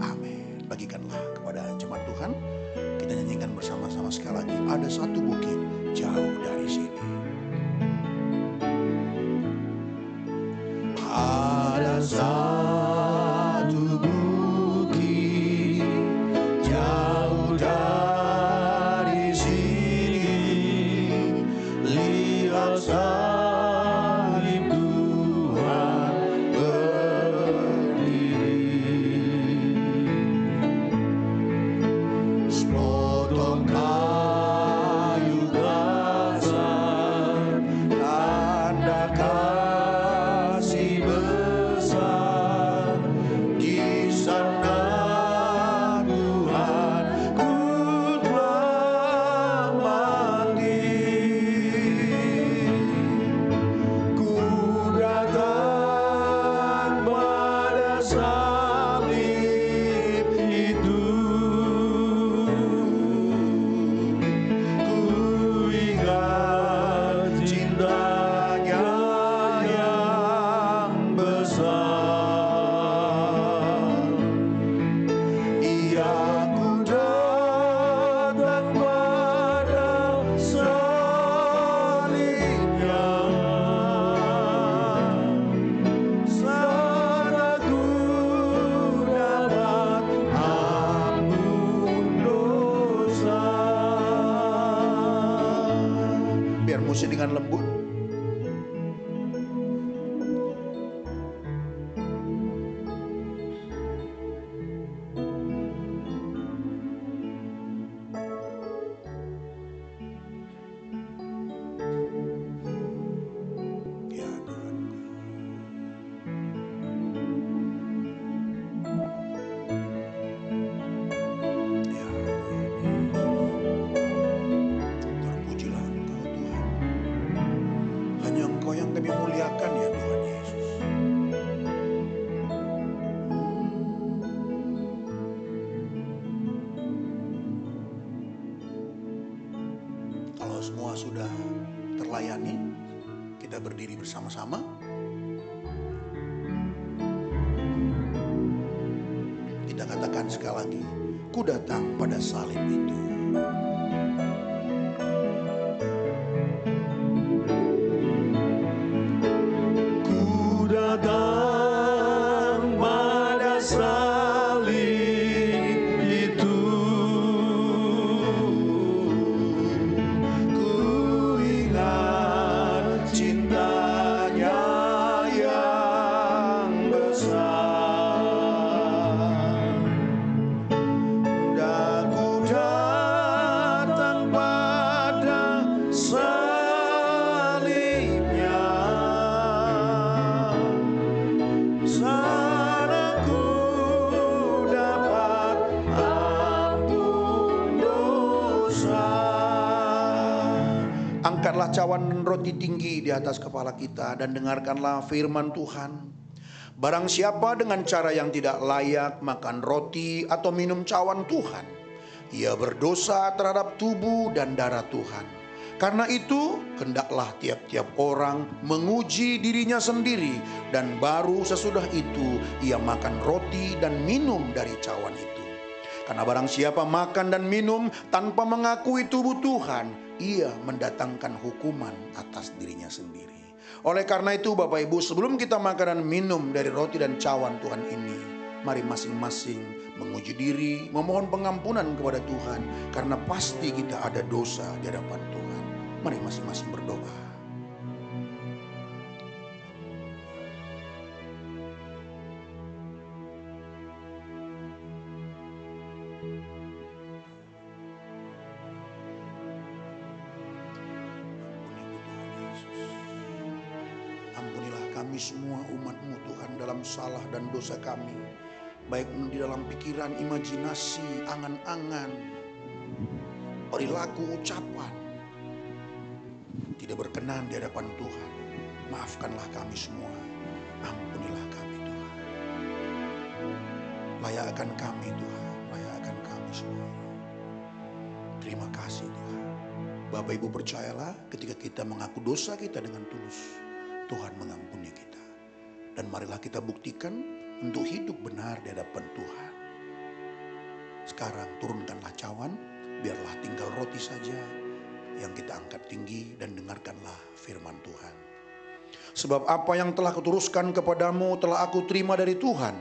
Amin. Bagikanlah kepada jemaat Tuhan. Kita nyanyikan bersama-sama sekali lagi. Ada satu bukit jauh dari sini. Ada satu bukit jauh dari sini. Lihat salib Tuhan berdiri. Sepotong kayu kasar, tanda kasih besar. Di sana Tuhan ku telah mati. Ku datang pada salib itu. Ku ingat cintanya yang besar. Ia ku datang pada salibnya. Sana ku dapat ampun dosa. Biar musik dengan lembut. Ya Tuhan. Ya Tuhan. Terpujilah Engkau Tuhan. Hanya Engkau yang kami muliakan ya Tuhan Yesus. Kalau semua sudah terlayani, kita berdiri bersama-sama. kita katakan sekali lagi, ku datang pada salib itu. Ku datang pada salib itu, ku ingat cintanya yang besar. Dan ku datang pada salibnya, sana ku dapat ampun dosa. Angkatlah cawan roti tinggi di atas kepala kita dan dengarkanlah firman Tuhan. Barang siapa dengan cara yang tidak layak makan roti atau minum cawan Tuhan, ia berdosa terhadap tubuh dan darah Tuhan. Karena itu, hendaklah tiap-tiap orang menguji dirinya sendiri, dan baru sesudah itu ia makan roti dan minum dari cawan itu. Karena barang siapa makan dan minum tanpa mengakui tubuh Tuhan, ia mendatangkan hukuman atas dirinya sendiri. Oleh karena itu Bapak Ibu, sebelum kita makan dan minum dari roti dan cawan Tuhan ini, mari masing-masing menguji diri, memohon pengampunan kepada Tuhan, karena pasti kita ada dosa di hadapan Tuhan. Mari masing-masing berdoa. Ampunilah kami semua umat-Mu Tuhan dalam salah dan dosa kami, baik di dalam pikiran, imajinasi, angan-angan, perilaku, ucapan, tidak berkenan di hadapan Tuhan. Maafkanlah kami semua, ampunilah kami Tuhan. Layakkan kami Tuhan, layakkan kami semua. Terima kasih Tuhan. Bapak Ibu percayalah, ketika kita mengaku dosa kita dengan tulus, Tuhan mengampuni kita. Dan marilah kita buktikan untuk hidup benar di hadapan Tuhan. Sekarang turunkanlah cawan, biarlah tinggal roti saja yang kita angkat tinggi, dan dengarkanlah firman Tuhan. Sebab apa yang telah kuteruskan kepadamu telah aku terima dari Tuhan,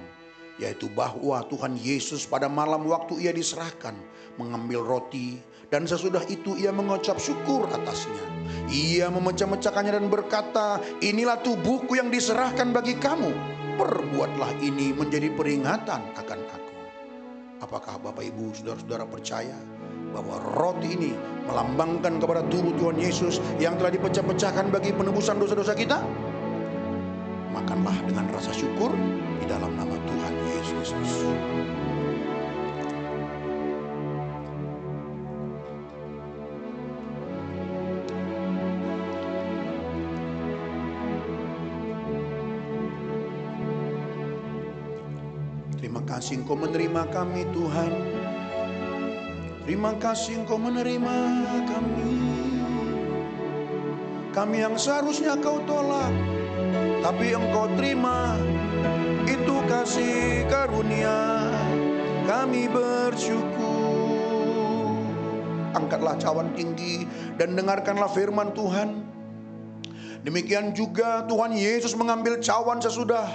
yaitu bahwa Tuhan Yesus pada malam waktu ia diserahkan mengambil roti, dan sesudah itu ia mengucap syukur atasnya. Ia memecah-mecahkannya dan berkata, inilah tubuhku yang diserahkan bagi kamu. Perbuatlah ini menjadi peringatan akan aku. Apakah Bapak Ibu saudara-saudara percaya bahwa roti ini melambangkan kepada tubuh Tuhan Yesus yang telah dipecah-pecahkan bagi penebusan dosa-dosa kita? Makanlah dengan rasa syukur di dalam nama Tuhan Yesus Kristus. Terima kasih Engkau menerima kami Tuhan. Terima kasih Engkau menerima kami. Kami yang seharusnya Kau tolak, tapi Engkau terima. Itu kasih karunia, kami bersyukur. Angkatlah cawan tinggi dan dengarkanlah firman Tuhan. Demikian juga Tuhan Yesus mengambil cawan sesudah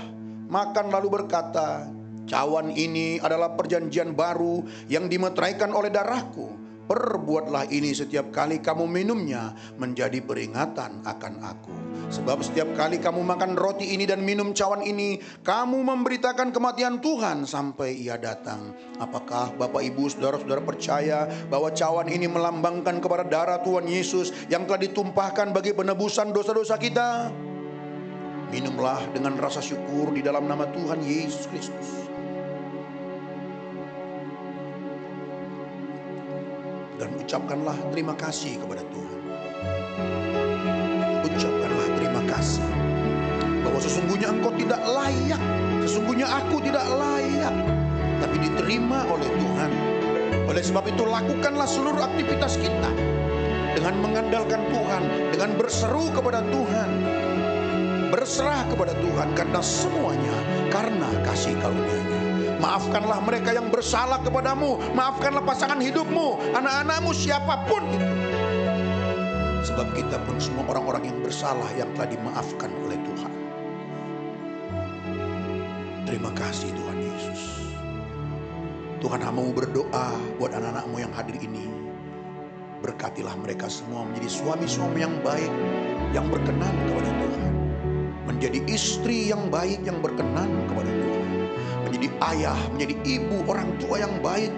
makan lalu berkata, cawan ini adalah perjanjian baru yang dimeteraikan oleh darahku. Perbuatlah ini setiap kali kamu minumnya menjadi peringatan akan aku. Sebab setiap kali kamu makan roti ini dan minum cawan ini, kamu memberitakan kematian Tuhan sampai ia datang. Apakah Bapak Ibu saudara-saudara percaya bahwa cawan ini melambangkan kepada darah Tuhan Yesus yang telah ditumpahkan bagi penebusan dosa-dosa kita? Minumlah dengan rasa syukur di dalam nama Tuhan Yesus Kristus. Dan ucapkanlah terima kasih kepada Tuhan. Ucapkanlah terima kasih bahwa sesungguhnya Engkau tidak layak, sesungguhnya aku tidak layak, tapi diterima oleh Tuhan. Oleh sebab itu lakukanlah seluruh aktivitas kita dengan mengandalkan Tuhan, dengan berseru kepada Tuhan, berserah kepada Tuhan, karena semuanya karena kasih karunia-Nya. Maafkanlah mereka yang bersalah kepadamu. Maafkanlah pasangan hidupmu, anak-anakmu, siapapun itu. Sebab kita pun semua orang-orang yang bersalah yang telah dimaafkan oleh Tuhan. Terima kasih Tuhan Yesus. Tuhan, hamba-Mu berdoa buat anak-anak-Mu yang hadir ini. Berkatilah mereka semua menjadi suami-suami yang baik, yang berkenan kepada Tuhan. Menjadi istri yang baik, yang berkenan kepada Tuhan. Menjadi ayah, menjadi ibu, orang tua yang baik,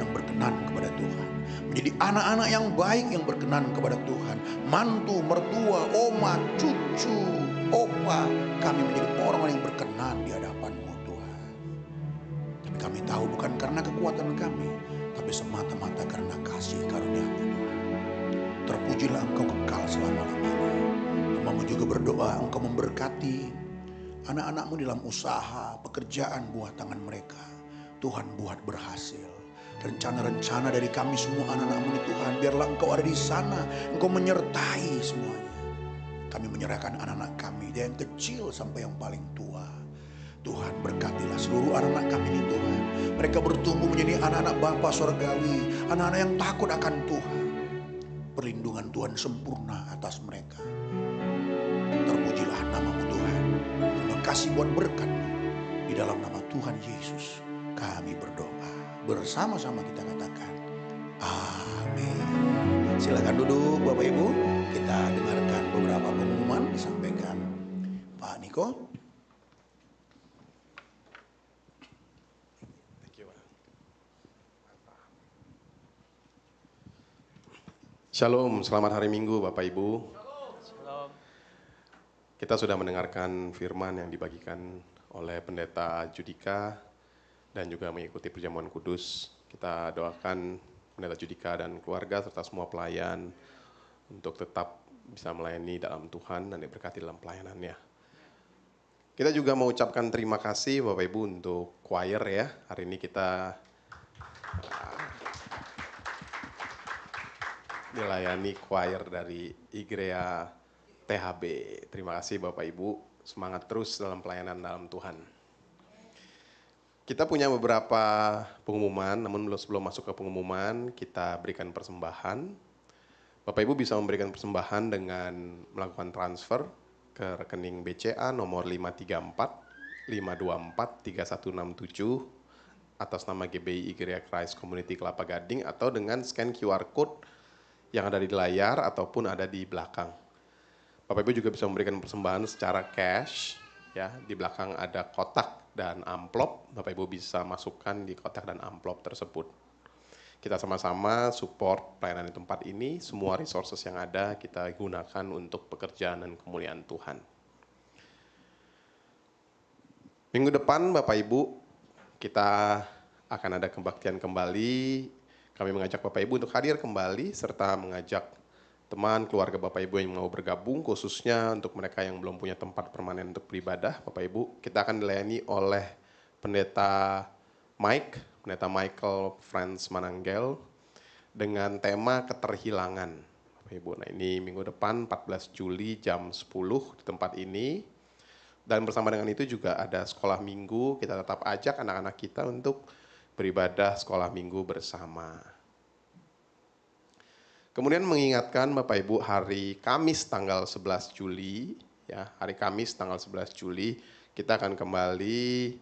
yang berkenan kepada Tuhan. Menjadi anak-anak yang baik, yang berkenan kepada Tuhan. Mantu, mertua, oma, cucu, opa. Kami menjadi orang yang berkenan di hadapan-Mu Tuhan. Tapi kami tahu bukan karena kekuatan kami, tapi semata-mata karena kasih karunia-Mu Tuhan. Terpujilah Engkau kekal selama-lamanya. Hamba-Mu juga berdoa Engkau memberkati anak-anak-Mu dalam usaha, pekerjaan buah tangan mereka. Tuhan buat berhasil. Rencana-rencana dari kami semua anak-anak-Mu ini Tuhan, biarlah Engkau ada di sana, Engkau menyertai semuanya. Kami menyerahkan anak-anak kami, dari yang kecil sampai yang paling tua. Tuhan berkatilah seluruh anak-anak kami ini Tuhan. Mereka bertumbuh menjadi anak-anak Bapa Sorgawi, anak-anak yang takut akan Tuhan. Perlindungan Tuhan sempurna atas mereka. Terpujilah nama-Mu Tuhan. Terima kasih buat berkat-Mu. Di dalam nama Tuhan Yesus kami berdoa. Bersama-sama kita katakan amin. Silakan duduk Bapak Ibu. Kita dengarkan beberapa pengumuman disampaikan Pak Niko. Shalom, selamat hari Minggu Bapak Ibu. Kita sudah mendengarkan firman yang dibagikan oleh Pendeta Judika dan juga mengikuti perjamuan kudus. Kita doakan Pendeta Judika dan keluarga serta semua pelayan untuk tetap bisa melayani dalam Tuhan dan diberkati dalam pelayanannya. Kita juga mau ucapkan terima kasih Bapak Ibu untuk choir ya. Hari ini kita dilayani choir dari Igrea THB. Terima kasih Bapak Ibu, semangat terus dalam pelayanan dalam Tuhan. Kita punya beberapa pengumuman, namun sebelum masuk ke pengumuman, kita berikan persembahan. Bapak Ibu bisa memberikan persembahan dengan melakukan transfer ke rekening BCA nomor 534 524 3167 atas nama GBI Igrea Christ Community Kelapa Gading, atau dengan scan QR Code yang ada di layar ataupun ada di belakang. Bapak Ibu juga bisa memberikan persembahan secara cash, ya. Di belakang ada kotak dan amplop. Bapak Ibu bisa masukkan di kotak dan amplop tersebut. Kita sama-sama support pelayanan di tempat ini. Semua resources yang ada kita gunakan untuk pekerjaan dan kemuliaan Tuhan. Minggu depan Bapak Ibu kita akan ada kebaktian kembali. Kami mengajak Bapak Ibu untuk hadir kembali serta mengajak teman, keluarga Bapak Ibu yang mau bergabung, khususnya untuk mereka yang belum punya tempat permanen untuk beribadah. Bapak Ibu, kita akan dilayani oleh Pendeta Pendeta Michael Franz Mananggel dengan tema keterhilangan. Bapak Ibu, nah ini minggu depan 14 Juli jam 10 di tempat ini. Dan bersama dengan itu juga ada sekolah minggu, kita tetap ajak anak-anak kita untuk beribadah sekolah minggu bersama. Kemudian mengingatkan Bapak Ibu, hari Kamis tanggal 11 Juli, ya, hari Kamis tanggal 11 Juli kita akan kembali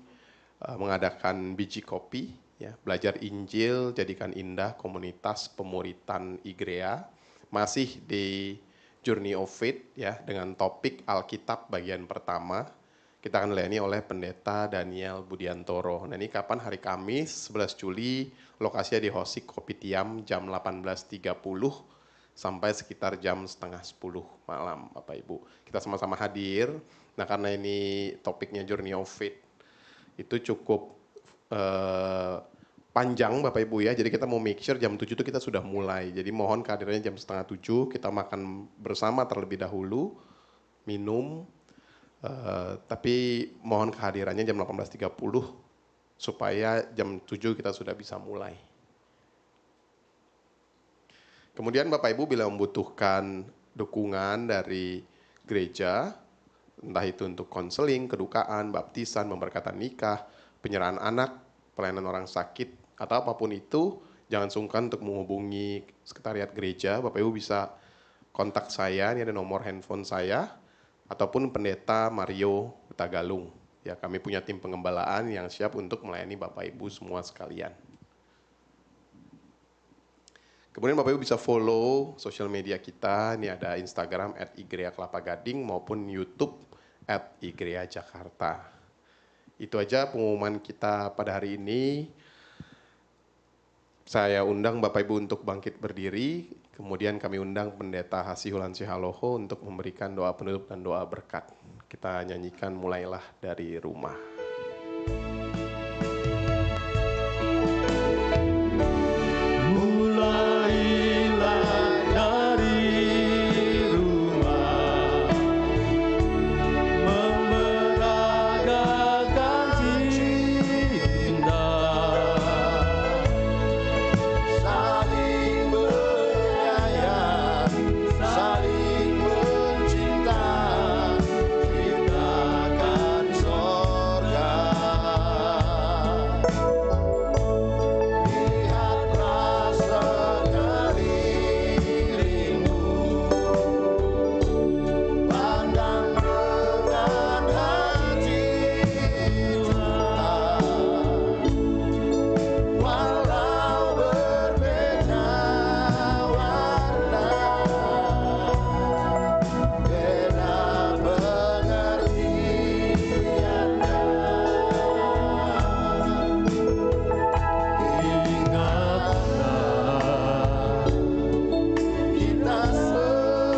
mengadakan biji kopi, ya, belajar Injil jadikan indah komunitas pemuritan Igrea, masih di Journey of Faith, ya, dengan topik Alkitab bagian pertama. Kita akan dilayani oleh Pendeta Daniel Budiantoro. Nah ini kapan? Hari Kamis 11 Juli, lokasinya di Hosik Kopitiam jam 18.30 sampai sekitar jam 9:30 malam Bapak Ibu. Kita sama-sama hadir. Nah karena ini topiknya Journey of Faith, itu cukup panjang Bapak Ibu ya. Jadi kita mau make sure jam 7 itu kita sudah mulai. Jadi mohon kehadirannya jam 6:30, kita makan bersama terlebih dahulu, minum. Tapi mohon kehadirannya jam 18.30 supaya jam 7 kita sudah bisa mulai. Kemudian Bapak Ibu bila membutuhkan dukungan dari gereja, entah itu untuk konseling, kedukaan, baptisan, pemberkatan nikah, penyerahan anak, pelayanan orang sakit, atau apapun itu, jangan sungkan untuk menghubungi sekretariat gereja. Bapak Ibu bisa kontak saya, ini ada nomor handphone saya, ataupun Pendeta Mario Tagalung. Ya, kami punya tim pengembalaan yang siap untuk melayani Bapak Ibu semua sekalian. Kemudian Bapak Ibu bisa follow sosial media kita, ini ada Instagram @igrea_kelapa-gading maupun YouTube @igrea_jakarta. Itu aja pengumuman kita pada hari ini. Saya undang Bapak Ibu untuk bangkit berdiri, kemudian kami undang Pendeta Hasihulan Sihaloho untuk memberikan doa penutup dan doa berkat. Kita nyanyikan Mulailah dari Rumah.